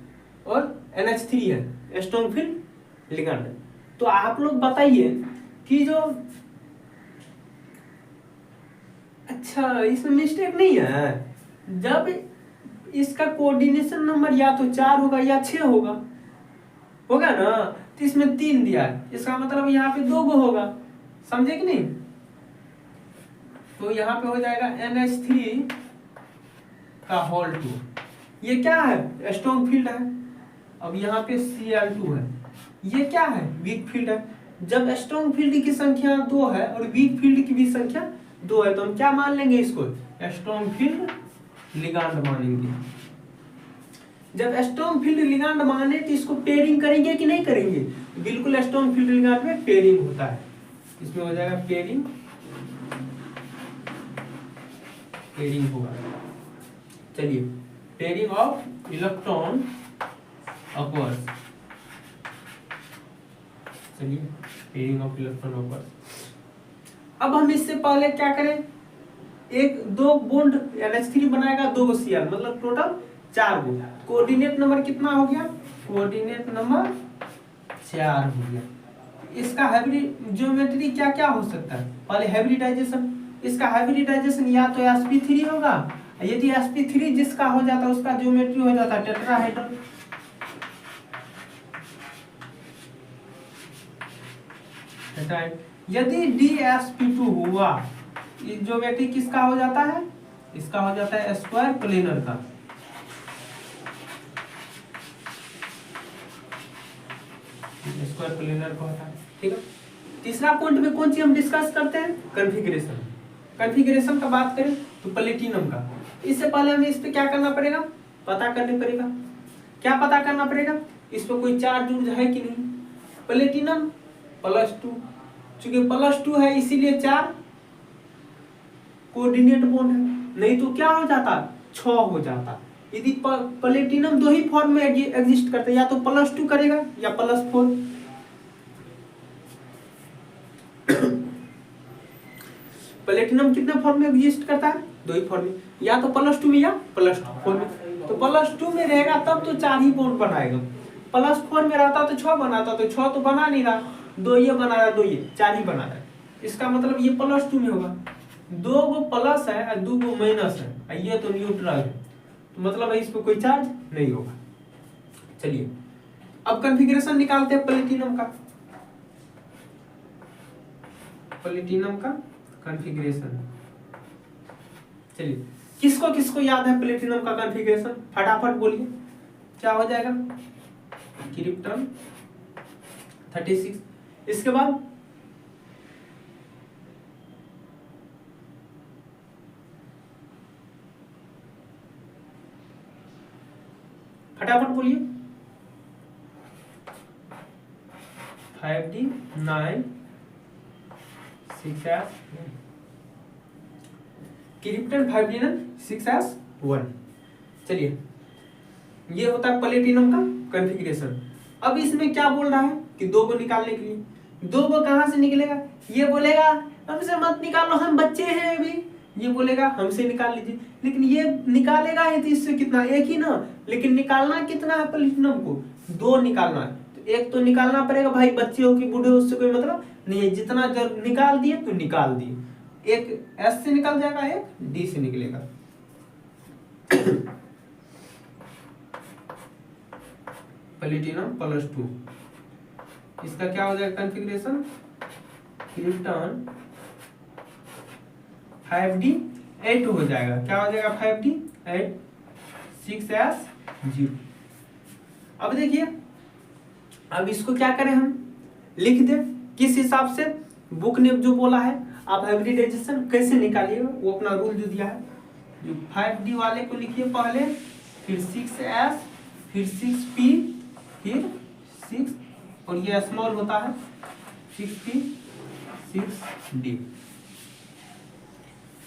Speaker 1: और NH3 है स्ट्रॉन्ग फील्ड लिगांड। तो आप लोग बताइए कि जो, अच्छा इसमें मिस्टेक नहीं है, जब इसका कोऑर्डिनेशन नंबर या तो 4 होगा या 6 होगा ना, तो इसमें 3 दिया है, इसका मतलब यहाँ पे 2 होगा। समझे कि नहीं? तो यहाँ पे हो जाएगा NH3 का होल 2। ये क्या है? स्ट्रॉन्ग फील्ड है। अब यहाँ पे Cl2 है, ये क्या है? वीक फील्ड है। जब स्ट्रॉन्ग फील्ड की संख्या 2 है और वीक फील्ड की भी संख्या 2 है, तो हम क्या मान लेंगे इसको? स्ट्रॉन्ग फील्ड लिगांड मानेंगे। जब स्ट्रॉन्ग फील्ड लिगांड माने तो इसको पेयरिंग करेंगे कि नहीं करेंगे? बिल्कुल, स्ट्रॉन्ग फील्ड लिगांड में पेयरिंग होता है। इसमें हो जाएगा पेयरिंग होगा। चलिए, पेयरिंग ऑफ इलेक्ट्रॉन अकर्स। चलिए, पेयरिंग ऑफ इलेक्ट्रॉन अकर्स। अब हम इससे पहले क्या करें? एक दो बॉन्ड NH3 बनाएगा, 2 Cl, मतलब टोटल 4 गो। कोऑर्डिनेट नंबर कितना हो गया? कोऑर्डिनेट नंबर 4 हो गया। इसका ज्योमेट्री क्या क्या हो सकता है? पहले हाइब्रिडाइजेशन। इसका हाइब्रिडाइजेशन या तो sp3 होगा, यदि sp3 जिसका हो जाता है उसका ज्योमेट्री हो जाता है टेट्राहेड्रल। यदि dsp2 हुआ, ज्योमेट्री किसका हो जाता है? इसका हो जाता है स्क्वायर प्लेनर का। स्क्वायर प्लेनर का होता है, ठीक है। तीसरा पॉइंट में कौन सी हम डिस्कस करते हैं? कॉन्फ़िगरेशन। कॉन्फ़िगरेशन का बात करें तो प्लेटिनम का। इससे पहले हमें इस पे क्या करना पड़ेगा? पता करना पड़ेगा। क्या पता करना पड़ेगा? इस पे कोई चार्ज है कि नहीं। प्लेटिनम +2, चूंकि +2 है इसीलिए 4 कोऑर्डिनेट बॉन्ड है, नहीं तो क्या हो जाता? 6 हो जाता। यदि प्लेटिनम 2 ही फॉर्म में एग्जिस्ट करता है, या तो +2 करेगा या +4। प्लेटिनम कितने फॉर्म में एग्जिस्ट करता है? 2 ही फॉर्म में, या तो +2 में या +4 में। तो +2 में रहेगा तब तो 4 ही बॉन्ड बनाएगा, +4 में रहता तो 6 बनाता, तो 6 तो बना नहीं रहा, 2 ये बना रहा, 2 ये 4 ही बना रहा है। इसका मतलब ये +2 में होगा। 2 गो प्लस है और 2 गो माइनस है, ये तो न्यूट्रल है, तो मतलब इस पर कोई चार्ज नहीं होगा। चलिए, अब कॉन्फ़िगरेशन निकालते हैं प्लेटिनम का। प्लेटिनम का कॉन्फ़िगरेशन, चलिए किसको किसको याद है प्लेटिनम का कॉन्फ़िगरेशन? फटाफट बोलिए, क्या हो जाएगा? क्रिप्टन 36। इसके बाद फटाफट बोलिए। 5d 9 6s, krypton 5d 9 6s1। चलिए, ये होता है प्लेटिनम का कॉन्फ़िगरेशन। अब इसमें क्या बोल रहा है कि 2 को निकालने के लिए, 2 वो कहाँ से निकलेगा? ये बोलेगा हमसे मत निकालो, हम बच्चे हैं अभी। ये बोलेगा हमसे निकाल लीजिए, लेकिन ये निकालेगा ही तो इससे कितना, एक ही ना, लेकिन निकालना कितना है प्लेटिनम को? 2 निकालना है। तो एक तो निकालना पड़ेगा भाई, बच्चे हो कि बूढ़े हो उससे कोई मतलब नहीं है, जितना जब निकाल दिए तो निकाल दिए। एक एस से निकल जाएगा, एक डी से निकलेगा। प्लेटिनम +2, इसका क्या हो जाएगा कॉन्फ़िगरेशन? क्रिप्टॉन 5d8 हो जाएगा। क्या हो जाएगा? 5d8 6s0। अब देखिए, अब इसको क्या करें, हम लिख दें किस हिसाब से बुक ने जो बोला है। आप हाइब्रिडाइजेशन कैसे निकालिएगा वो अपना रूल जो दिया है। जो 5d वाले को लिखिए पहले, फिर 6s, फिर 6p, फिर 6, और ये स्मॉल होता है 6p 6d।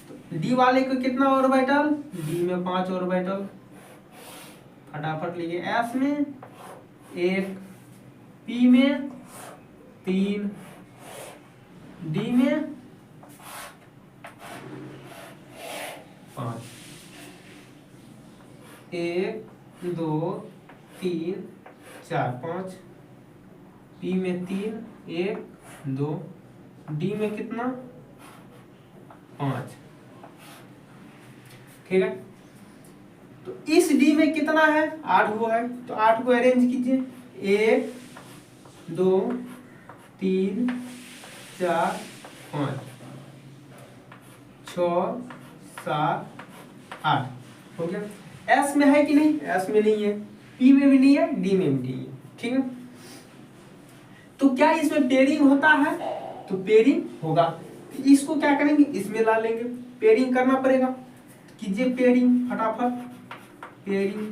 Speaker 1: तो डी वाले को कितना ऑर्बिटल? डी में 5 ऑर्बिटल। फटाफट लिखिए, एस में 1, पी में 3, डी में 5। 1 2 3 4 5, पी में 3 1 2, डी में कितना? 5। ठीक है, तो इस डी में कितना है? 8 हुआ है, तो 8 को अरेंज कीजिए। 1 2 3 4 5 6 7 8 हो गया। एस में है कि नहीं? एस में नहीं है, पी में भी नहीं है, डी में भी नहीं है। ठीक है, तो क्या इसमें पेयरिंग होता है? तो पेयरिंग होगा। इसको क्या करेंगे? इसमें ला लेंगे, पेयरिंग करना पड़ेगा। कीजिए पेयरिंग फटाफट, पेयरिंग।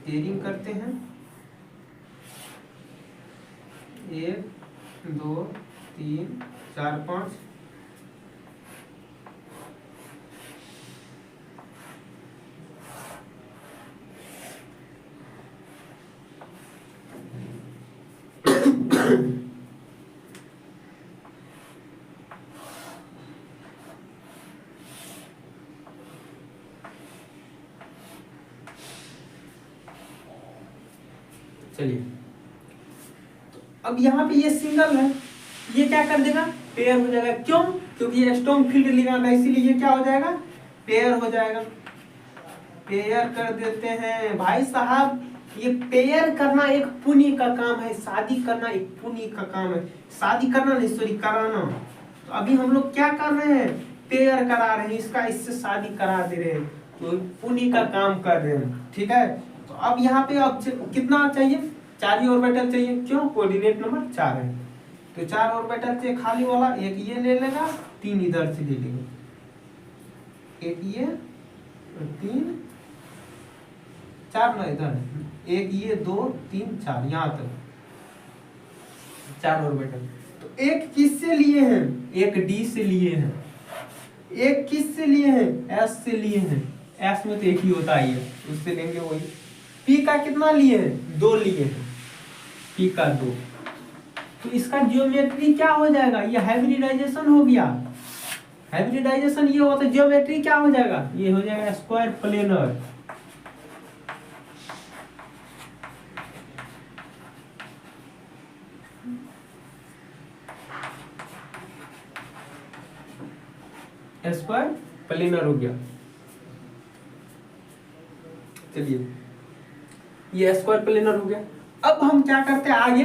Speaker 1: पेयरिंग करते हैं, 1 2 3 4 5। चलिए, तो अब यहाँ पे ये सिंगल है, ये क्या कर देगा? पेयर हो जाएगा। क्यों? क्योंकि ये स्ट्रॉन्ग फील्ड लिगांड है, इसीलिए ये क्या हो जाएगा? पेयर हो जाएगा। पेयर कर देते हैं भाई साहब। ये पेयर करना एक पुण्य का काम है, शादी करना एक पुण्य का काम है। शादी करना नहीं, सॉरी, कराना। तो अभी हम लोग क्या कर रहे हैं? पेयर करा रहे हैं, इसका इससे शादी करा दे रहे हैं, तो पुण्य का काम कर रहे हैं। ठीक है, तो अब यहाँ पे अब कितना चाहिए? 4 ही ऑर्बिटल चाहिए। क्यों? कोऑर्डिनेट नंबर 4 है, तो 4 ऑर्बिटल चाहिए खाली वाला। एक ये ले लेगा, 3 इधर से ले लेगा, एक ये और 3 4 ना इधर, एक ये 2 3 4, यहाँ तक 4 ऑर्बिटल। तो एक किससे लिए हैं? एक डी से लिए हैं। एक किससे लिए हैं? एस से लिए हैं। एस में तो एक ही होता ही है, उससे लेंगे वही। पी का कितना लिए हैं? 2 लिए हैं, पी का 2। तो इसका जियोमेट्री क्या हो जाएगा? ये हाइब्रिडाइजेशन हो गया। हाइब्रिडाइजेशन ये होता है, जियोमेट्री क्या हो जाएगा? ये हो जाएगा स्क्वायर प्लेनर। स्क्वायर प्लेनर हो गया। चलिए, ये स्क्वायर प्लेनर हो गया। अब हम क्या करते हैं आगे?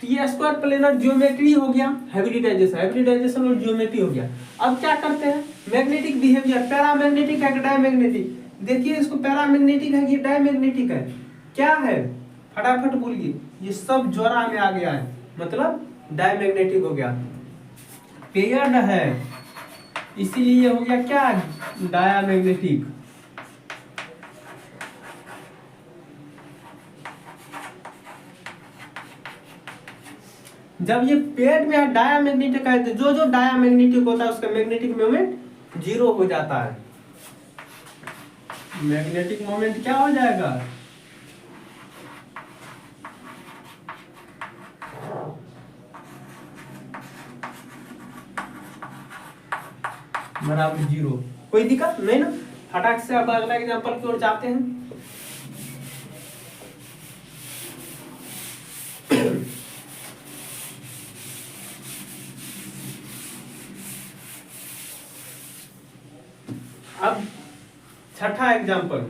Speaker 1: तो ये स्क्वायर प्लेनर ज्योमेट्री हो गया, हाइब्रिडाइजेशन और ज्योमेट्री हो गया। अब क्या करते हैं? मैग्नेटिक बिहेवियर, पैरामैग्नेटिक है कि डायमैग्नेटिक? देखिए, इसको पैरामैग्नेटिक है कि डायमैग्नेटिक है? क्या है? फटाफट बोलिए। ये सब जोड़ा में आ गया है, मतलब डायमैग्नेटिक हो गया। पेयर्ड है, इसीलिए हो गया क्या? डायमैग्नेटिक। जब ये पेड में डायमैग्नेटिक है, तो जो जो डायमैग्नेटिक होता है उसका मैग्नेटिक मोमेंट 0 हो जाता है। मैग्नेटिक मोमेंट क्या हो जाएगा? बराबर 0। कोई दिक्कत नहीं ना। फटाक से अब अगला एग्जांपल की ओर जाते हैं। अब छठा एग्जांपल,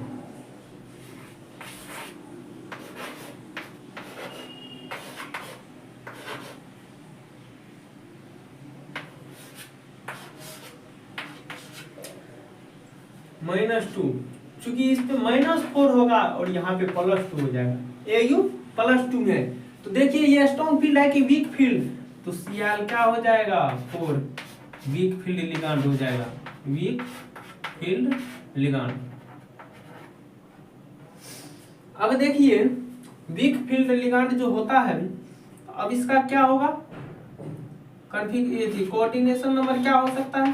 Speaker 1: -2। चूंकि इस पे -4 होगा और यहाँ पे +2 हो जाएगा, AU +2 है। तो देखिए ये स्ट्रॉन्ग फील्ड है कि वीक फील्ड, तो Cl क्या हो जाएगा 4, वीक फील्ड लिगांड हो जाएगा, वीक फील्ड लिगांड। अब देखिए वीक फील्ड लिगांड जो होता है, अब इसका क्या होगा, कोऑर्डिनेशन नंबर क्या हो सकता है,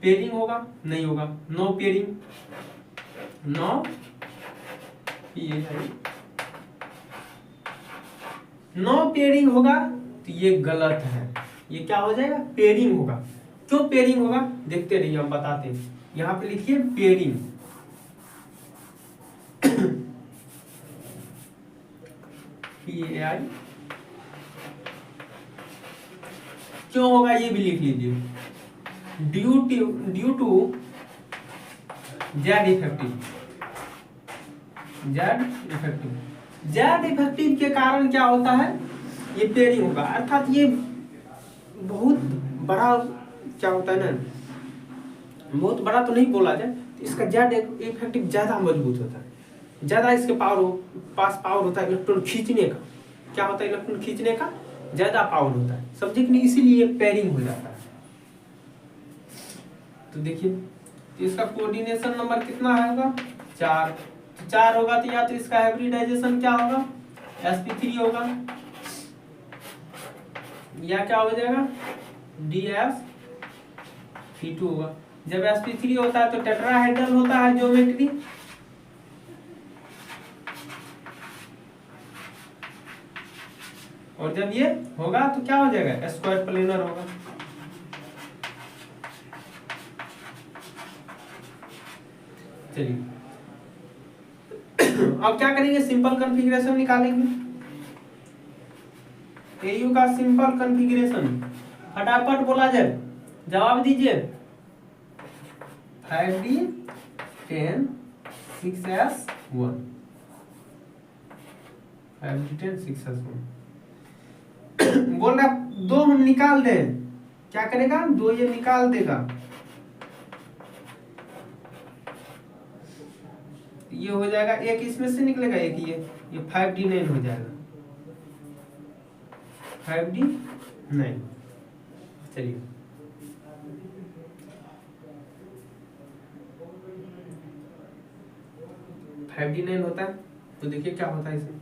Speaker 1: पेयरिंग होगा, नहीं होगा, नो पेयरिंग, नो पेयरिंग होगा, तो ये गलत है। ये क्या हो जाएगा, पेयरिंग होगा। क्यों पेयरिंग होगा, देखते रहिए हम बताते हैं। यहां पे लिखिए पेयरिंग, PAI। क्यों होगा ये भी लिख लीजिए, due to Z effective, Z effective के कारण क्या होता है, ये पेयरिंग होगा। अर्थात ये बहुत बड़ा क्या होता है ना, बहुत बड़ा तो नहीं बोला जाए, तो इसका जेड इफेक्टिव ज्यादा मजबूत होता है, ज्यादा इसके पास पावर होता है इलेक्ट्रॉन खींचने का। क्या होता है, इलेक्ट्रॉन खींचने का ज्यादा पावर होता है, समझे कि नहीं, इसीलिए पेयरिंग हो जाता है। तो देखिए तो इसका कोऑर्डिनेशन नंबर कितना होगा, 4। तो 4 होगा तो या तो इसका हाइब्रिडाइजेशन क्या होगा, sp3 होगा, या क्या हो जाएगा dsp2 होगा। जब sp3 होता है तो टेट्राहेड्रल होता है ज्योमेट्री, और जब ये होगा तो क्या हो जाएगा, स्क्वायर प्लेनर होगा। चलिए अब क्या करेंगे, सिंपल कॉन्फ़िगरेशन निकालेंगे, AU का सिंपल कॉन्फ़िगरेशन फटाफट बोला जाए, जवाब दीजिए। 5D 10 6s1, 5D 10 6s1 बोल रहा 2 हम निकाल दें, क्या करेगा, 2 ये निकाल देगा, ये हो जाएगा, एक इसमें से निकलेगा, एक ये 5D9 हो जाएगा, 5D9। चलिए फाइव डी नाइन होता है, तो देखिए क्या होता है इसमें,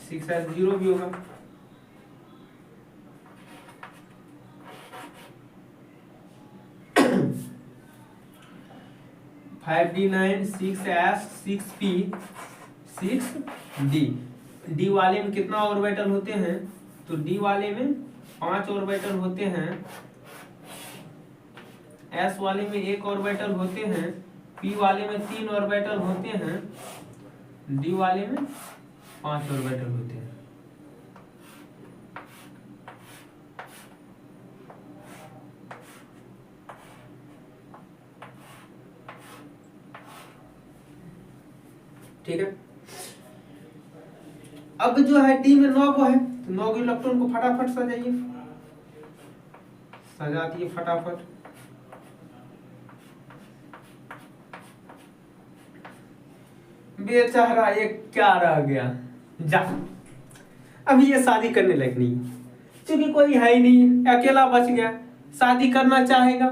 Speaker 1: 6s0 भी होगा, five D nine 6s 6p 6d। D वाले में कितना ऑर्बिटल होते हैं, तो डी वाले में 5 ऑर्बिटल होते हैं, एस वाले में 1 ऑर्बिटल होते हैं, पी वाले में 3 ऑर्बिटल होते हैं, डी वाले में 5 ऑर्बिटल होते हैं। ठीक है, अब जो है डी में 9 को है, तो 9 इलेक्ट्रॉन को फटाफट सजाइए, सजा दिए फटाफट। बेचारा एक क्या रह गया, जा अभी ये शादी करने लायक नहीं, क्योंकि कोई है ही नहीं, अकेला बच गया, शादी करना चाहेगा,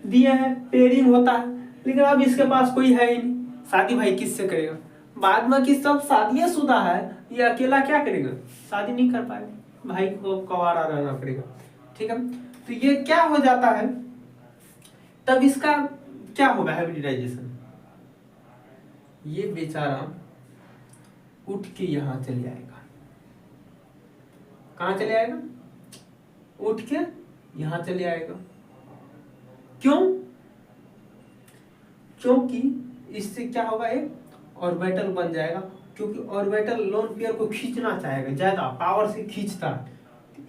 Speaker 1: दिया है पेयरिंग होता है, लेकिन अब इसके पास कोई है ही नहीं, शादी भाई किससे करेगा, बाद में कि सब शादी शुदा है, ये अकेला क्या करेगा, शादी नहीं कर पाएगा, भाई को कवारा रहना पड़ेगा। ठीक है, तो ये क्या हो जाता है, तब इसका क्या होगा हाइब्रिडाइजेशन, ये बेचारा उठ के यहां चले आएगा, कहां चले आएगा, उठ के यहाँ चले आएगा। क्यों? क्योंकि इससे क्या होगा, एक ऑर्बिटल बन जाएगा, क्योंकि ऑर्बिटल लोन पेयर को खींचना चाहेगा, ज्यादा पावर से खींचता है।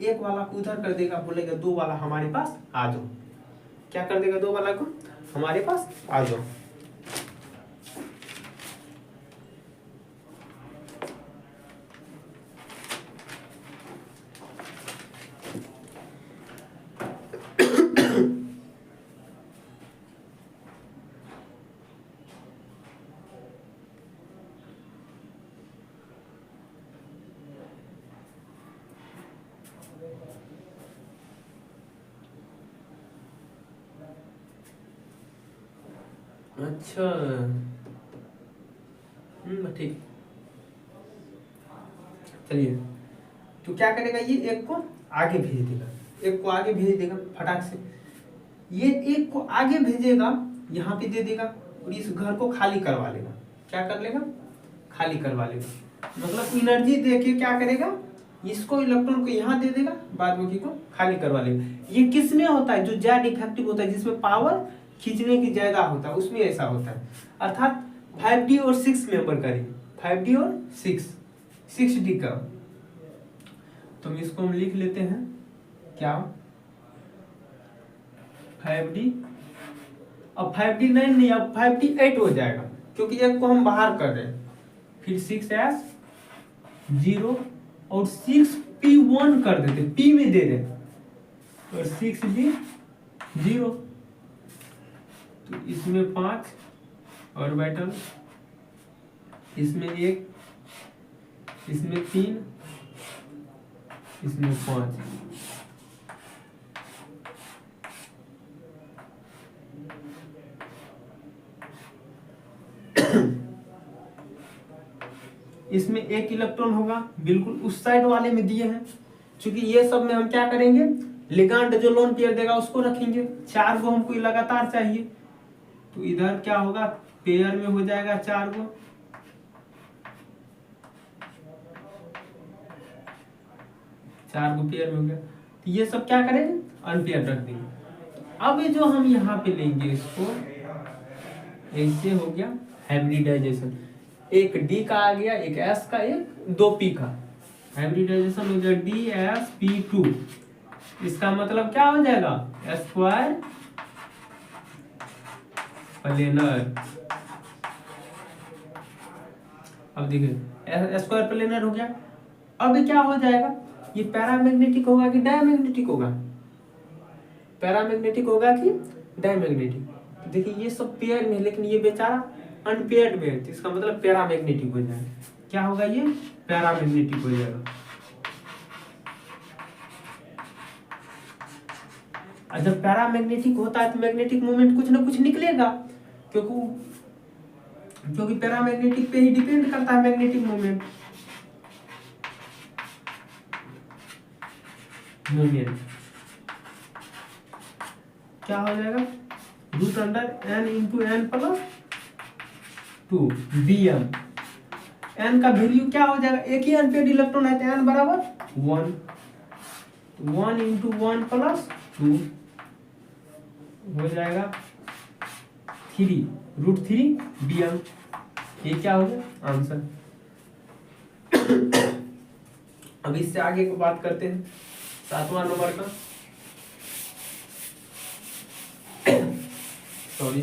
Speaker 1: एक वाला को उधर कर देगा, बोलेगा दो वाला हमारे पास आ जाओ। क्या कर देगा, दो वाला को हमारे पास आ जाओ। अच्छा, ठीक, चलिए। तो क्या करेगा, ये एक को आगे भेज देगा, एक को आगे भेज देगा फटाक से। ये एक को आगे भेजेगा, यहाँ पे दे देगा और इस घर को खाली करवा लेगा। क्या कर लेगा, खाली करवा लेगा। मतलब एनर्जी दे के क्या करेगा, इसको इलेक्ट्रॉन को यहाँ दे देगा, बाद बाकी को खाली करवा लेगा। ये किस में होता है, जो जेड इफेक्टिव होता है, जिसमें पावर खींचने की ज्यादा होता है, उसमें ऐसा होता है। अर्थात 5D और 6 मेंबर का, 5D और 6D का। तो इसको हम लिख लेते हैं क्या, 5D। अब 5D नहीं, अब 5D 8 हो जाएगा, क्योंकि एक को हम बाहर कर रहे हैं। फिर 6s 0 और 6p1 कर देते, p में दे दे, और 6d 0। तो इसमें 5 ऑर्बिटल, इसमें 1, इसमें 3, इसमें 5। इसमें एक इलेक्ट्रॉन होगा, बिल्कुल उस साइड वाले में दिए हैं। क्योंकि ये सब में हम क्या करेंगे, लिगांड जो लोन पेयर देगा उसको रखेंगे। 4 गो हमको लगातार चाहिए, तो इधर क्या होगा, पेयर में हो जाएगा 4 गो। पेयर में हो गया। तो ये सब क्या करेंगे, अनपेयर रख देंगे। अब ये जो हम यहाँ पे लेंगे, इसको ऐसे हो गया हाइब्रिडाइजेशन। एक D का आ गया, एक S का, एक 2P का। हाइब्रिडाइजेशन हो गया DsP2। इसका मतलब क्या हो जाएगा, स्क्वायर प्लेनर। अब देखिए स्क्वायर प्लेनर हो गया। अब क्या हो जाएगा, ये पैरामैग्नेटिक होगा कि डायमैग्नेटिक होगा, पैरामैग्नेटिक होगा कि डायमैग्नेटिक। देखिए ये सब पेयर में, लेकिन ये बेचारा अनपेयर्ड में है, तो इसका मतलब पैरामैग्नेटिक हो जाएगा। क्या होगा, ये पैरामैग्नेटिक हो जाएगा। और जब पैरामैग्नेटिक होता है तो मैग्नेटिक मोमेंट कुछ ना कुछ निकलेगा, क्योंकि पैरामैग्नेटिक पे ही डिपेंड करता है मैग्नेटिक मोमेंट। क्या हो जाएगा, √n/n+2 Bm। n का वैल्यू क्या हो जाएगा, एक ही अनपेयर्ड इलेक्ट्रॉन है तो n बराबर 1, 1 × 1 + 2 हो जाएगा 3 √3 Bm। ये क्या हो गया आंसर। अब इससे आगे को बात करते हैं, 7वां नंबर का। सॉरी,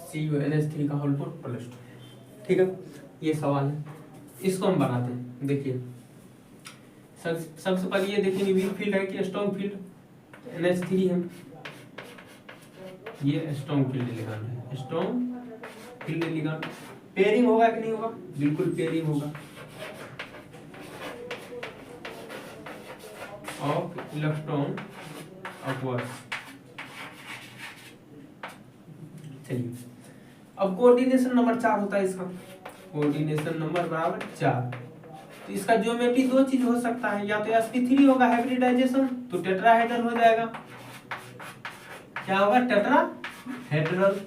Speaker 1: CuNH3 का होल +2। ठीक है, ये सवाल है, इसको हम बनाते हैं। देखिए सबसे पहले ये देखेंगे वीक फील्ड है कि स्ट्रॉन्ग फील्ड। NH3 है, ये स्ट्रॉन्ग फील्ड लिगांड है, स्ट्रॉन्ग फील्ड लिगांड। पेयरिंग होगा कि नहीं होगा? बिल्कुल पेयरिंग होगा ऑफ इलेक्ट्रॉन अपवर्ड्स। चलिए अब कोऑर्डिनेशन नंबर 4 होता है इसका, कोऑर्डिनेशन नंबर बराबर 4। तो इसका ज्योमेट्री दो चीज हो सकता है, या तो sp3 होगा हाइब्रिडाइजेशन तो टेट्राहेड्रल हो जाएगा, क्या होगा? टेट्राहेड्रल,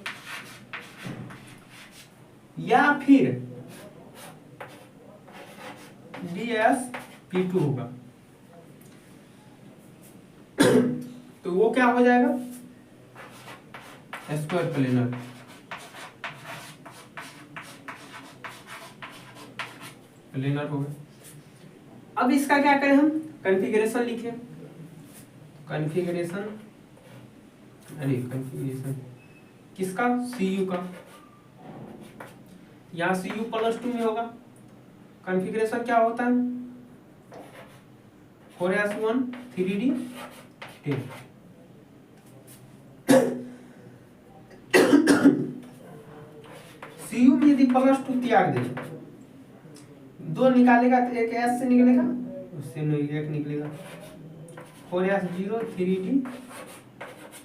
Speaker 1: या फिर dsp2 होगा तो वो क्या हो जाएगा? Square planar. प्लेनर होगा। अब इसका क्या करें हम? कॉन्फ़िगरेशन लिखे, कॉन्फ़िगरेशन, अरे कॉन्फ़िगरेशन किसका? Cu का। यहाँ Cu+2 में होगा। कॉन्फ़िगरेशन क्या होता है? 4s1 3d 10। Cu में यदि +2 त्याग दे, 2 निकालेगा तो एक s से निकलेगा, उससे नहीं एक निकलेगा, 4s0 3d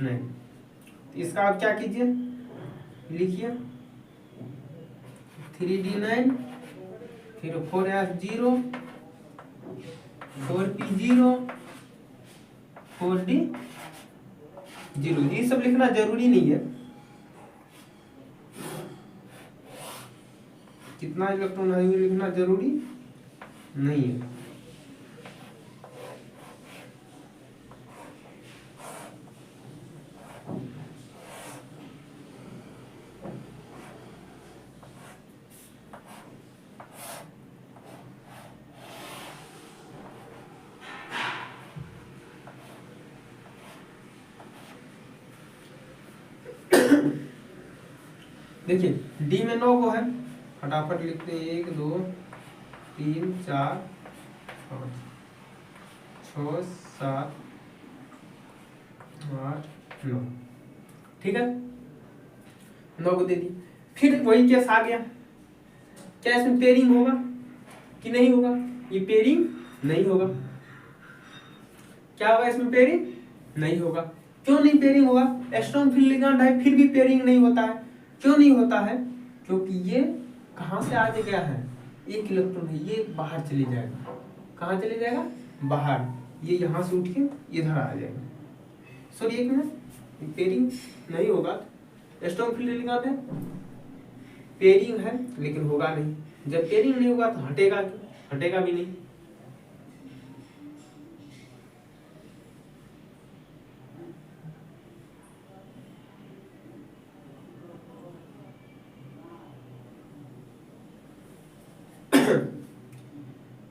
Speaker 1: 9। इसका आप क्या कीजिए? लिखिए 3d9 फिर 4s0 4p0 4d0, ये सब लिखना जरूरी नहीं है। कितना इलेक्ट्रॉन है ये लिखना जरूरी नहीं है। देखिए डी में 9 को है, फटाफट लिखते हैं 1 2 3 4 5 6 7 8 9, ठीक है 9 को दे दी। फिर वही केस आ गया, क्या इसमें पेयरिंग होगा कि नहीं होगा? ये पेयरिंग नहीं होगा। क्या होगा इसमें? पेयरिंग नहीं होगा। क्यों नहीं पेयरिंग होगा? स्ट्रॉन्ग फील्ड लिगेंड है फिर भी पेयरिंग नहीं होता है। क्यों नहीं होता है? क्योंकि ये कहाँ से आ गया है? एक इलेक्ट्रॉन है, ये बाहर चले जाएगा। कहाँ चले जाएगा? बाहर। ये यहाँ से उठ के इधर आ जाएगा। सॉरी एक मिनट, पेयरिंग नहीं होगा। स्ट्रॉन्ग फील्ड लिगेंड है, पेयरिंग है लेकिन होगा नहीं। जब पेयरिंग नहीं होगा तो हटेगा क्यों? हटेगा भी नहीं।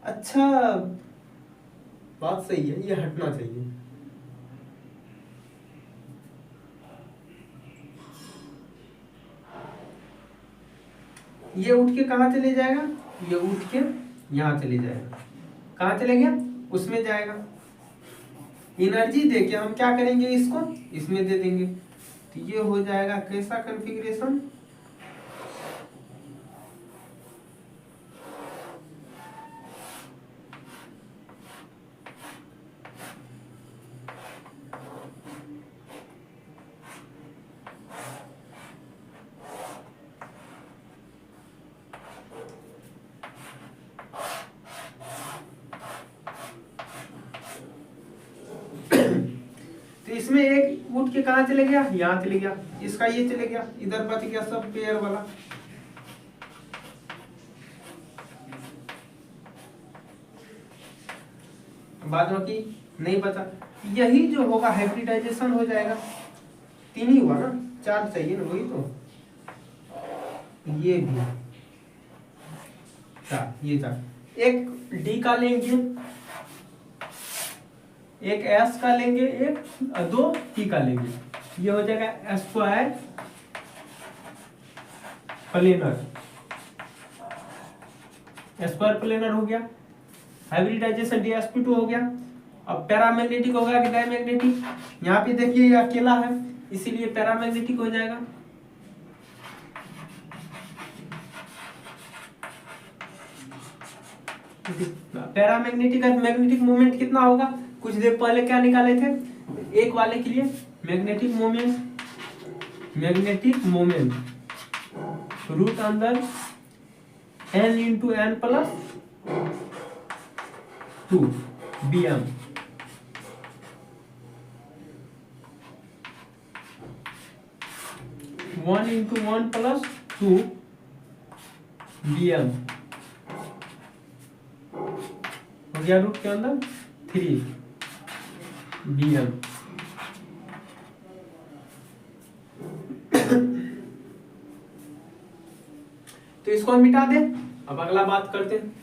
Speaker 1: अच्छा बात सही है, ये हटना चाहिए। ये उठ के कहाँ चले जाएगा? ये उठ के यहाँ चले जाएगा। कहाँ चले गया? उसमें जाएगा। एनर्जी दे के हम क्या करेंगे? इसको इसमें दे देंगे तो ये हो जाएगा कैसा कॉन्फ़िगरेशन? इसमें एक उठ के कहाँ चले गया? यहाँ चले गया। इसका ये चले गया, इधर बच गया सब पेयर वाला। बाद में की नहीं बचा, यही जो होगा हाइब्रिडाइजेशन हो जाएगा। 3 ही हुआ ना, 4 चाहिए ना, वही तो ये भी 4, ये 4। एक डी का लेंगे, एक एस का लेंगे, एक 2 टी का लेंगे। ये हो जाएगा स्क्वायर प्लेनर। स्क्वायर प्लेनर हो गया। हाइब्रिडाइजेशन dsp2 हो गया। अब पैरामैग्नेटिक होगा कि डायमैग्नेटिक? यहाँ पे देखिए ये अकेला है इसीलिए पैरामैग्नेटिक हो जाएगा। पैरामैग्नेटिक का मैग्नेटिक मोमेंट कितना होगा, कुछ देर पहले क्या निकाले थे, एक वाले के लिए मैग्नेटिक मोमेंट रूट अंदर n into N plus 2 bm, one into one plus 2 bm हो गया, रूट के अंदर 3 bm। तो इसको हम मिटा दें, अब अगला बात करते हैं।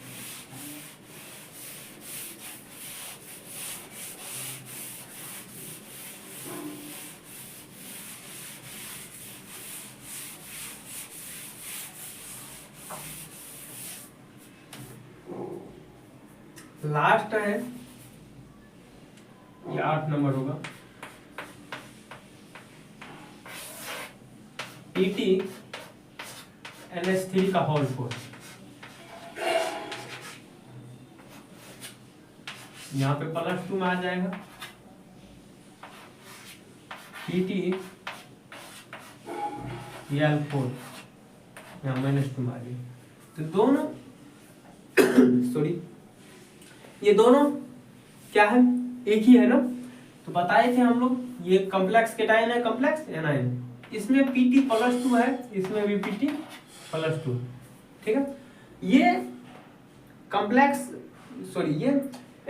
Speaker 1: लास्ट है ये 8 नंबर होगा, PT NH3 का होल फोर्स। यहाँ पे +2 में आ जाएगा, PT L4 यहाँ -2 में आ गया। तो दोनों सॉरी ये दोनों क्या है, एक ही है ना। तो बताए थे हम लोग, ये कॉम्प्लेक्स केटायन है, कॉम्प्लेक्स एनायन, इसमें PT +2 है, इसमें भी PT +2, ठीक है। ये कॉम्प्लेक्स सॉरी ये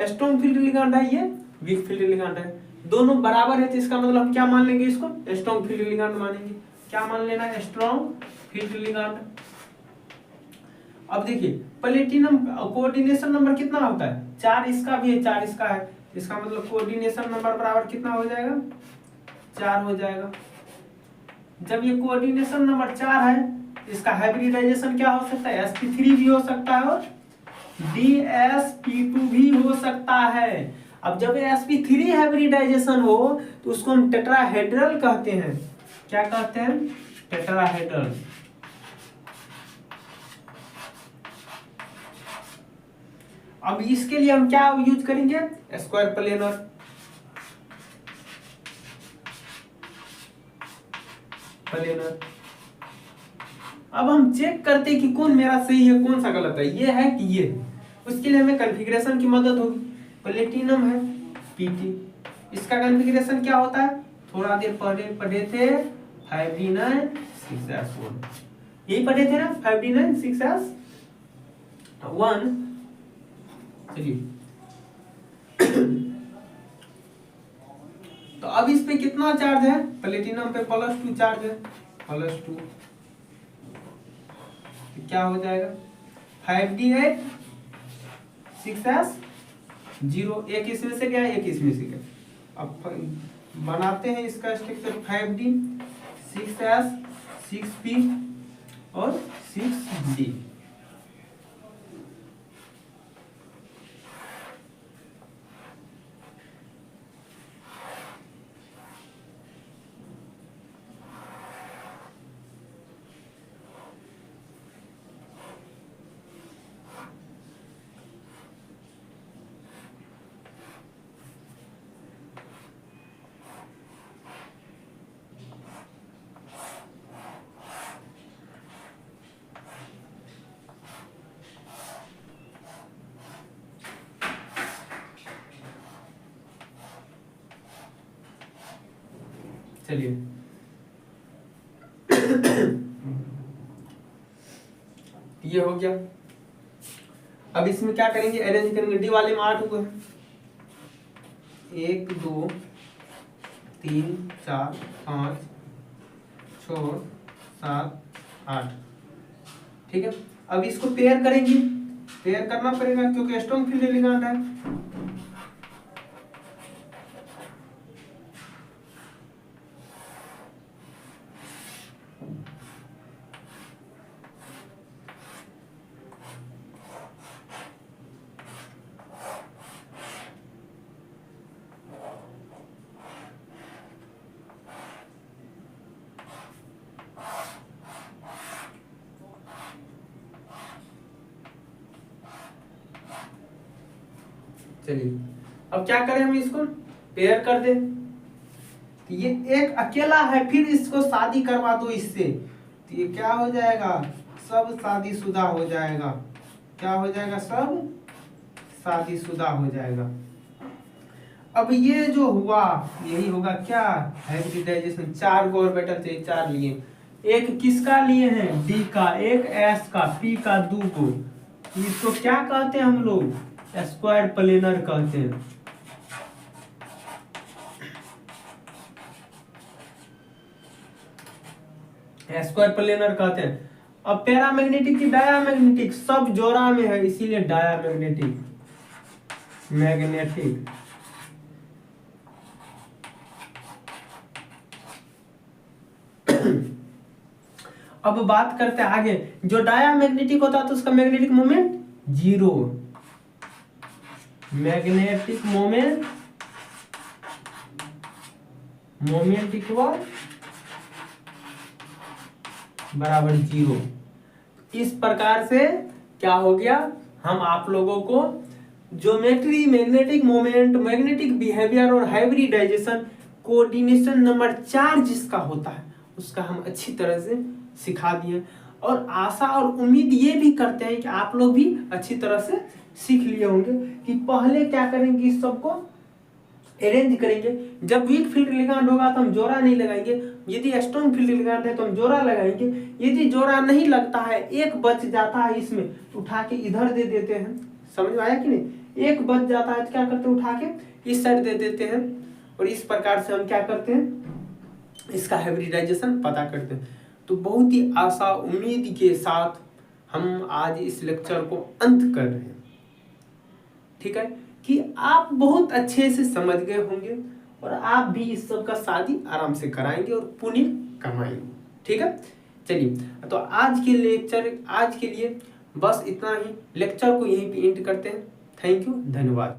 Speaker 1: स्ट्रॉन्ग फील्ड लिगेंड है, ये वीक फील्ड लिगेंड है, दोनों बराबर है। तो इसका मतलब हम क्या मान लेंगे, इसको स्ट्रॉन्ग फील्ड लिगेंड मानेंगे। क्या मान लेना है, स्ट्रॉन्ग फील्ड लिगेंड। अब देखिए प्लेटिनम कोऑर्डिनेशन नंबर कितना होता है, 4 इसका भी है 4 इसका है, इसका मतलब कोऑर्डिनेशन नंबर बराबर कितना हो जाएगा, 4 हो जाएगा। जब ये कोऑर्डिनेशन नंबर 4 है, इसका हाइब्रिडाइजेशन क्या हो सकता है, sp3 भी हो सकता है और dsp2 भी हो सकता है। अब जब sp3 हाइब्रिडाइजेशन हो तो उसको हम टेट्राहेड्रल कहते हैं। क्या कहते हैं, टेट्राहेड्रल। अब इसके लिए हम क्या यूज करेंगे, स्क्वायर प्लेनर। अब हम चेक करते हैं कि कौन मेरा सही है कौन सा गलत है, ये है कि ये। उसके लिए हमें कॉन्फ़िगरेशन की मदद होगी। प्लेटिनम है PT, इसका कॉन्फ़िगरेशन क्या होता है, थोड़ा देर पहले पढ़े थे 5d9 6s1, यही पढ़े थे ना 5d9 6s1। चलिए तो अब इस पे कितना चार्ज है, प्लेटिनम पे +2 चार्ज है, +2। तो क्या हो जाएगा 5d8 6s0, एक इसमें से गया एक इसमें से गया। अब बनाते हैं इसका स्ट्रक्चर 5d 6s 6p और 6d। चलिए ये हो गया। अब इसमें क्या करेंगे, अरेंज करेंगे। डी वाले में 8 हुए, 1 2 3 4 5 6 7 8, ठीक है। अब इसको पेयर करेंगे, पेयर करना पड़ेगा क्योंकि स्ट्रॉन्ग फील्ड लिगेंड है। चलिए अब क्या करें, हम इसको पेयर कर दें। तो ये एक अकेला है, फिर इसको शादी करवा दो इससे, तो ये क्या हो जाएगा, सब शादीशुदा हो जाएगा। क्या हो जाएगा, सब शादीशुदा हो जाएगा। अब ये जो हुआ यही होगा क्या, हाइब्रिडाइजेशन। 4 गो ऑर्बिटल थे, 4 लिए, एक किसका लिए हैं, डी का, एक एस का, पी का 2 को। इसको क्या कहते हैं हम लोग, स्क्वायर प्लेनर कहते हैं। स्क्वायर प्लेनर कहते हैं। अब पैरामैग्नेटिक की डायामैग्नेटिक सब जोड़ा में है, इसीलिए डायामैग्नेटिक, मैग्नेटिक। अब बात करते हैं आगे, जो डायामैग्नेटिक होता है तो उसका magnetic moment 0, magnetic moment equal बराबर 0। इस प्रकार से क्या हो गया, हम आप लोगों को geometry, magnetic moment, magnetic behaviour और हाइब्रिडाइजेशन कोऑर्डिनेशन नंबर 4 जिसका होता है उसका हम अच्छी तरह से सिखा दिए। और आशा और उम्मीद ये भी करते हैं कि आप लोग भी अच्छी तरह से सीख लिए होंगे कि पहले क्या करेंगे, इस सबको अरेंज करेंगे। जब वीक फील्ड लिगांड होगा तो हम जोड़ा नहीं लगाएंगे, यदि स्ट्रॉन्ग फील्ड लिगांड है तो हम जोड़ा लगाएंगे। यदि जोड़ा नहीं लगता है, एक बच जाता है इसमें, उठा के इधर दे देते हैं। समझ में आया कि नहीं, एक बच जाता है तो क्या करते हैं, उठा के इस साइड दे देते हैं। और इस प्रकार से हम क्या करते हैं, इसका हाइब्रिडाइजेशन पता करते हैं। तो बहुत ही आशा उम्मीद के साथ हम आज इस लेक्चर को अंत कर रहे हैं। ठीक है, कि आप बहुत अच्छे से समझ गए होंगे और आप भी इस सब का शादी आराम से कराएंगे और पुण्य कमाएंगे। ठीक है, चलिए तो आज के लिए बस इतना ही। लेक्चर को यहीं पे एंड करते हैं। थैंक यू, धन्यवाद।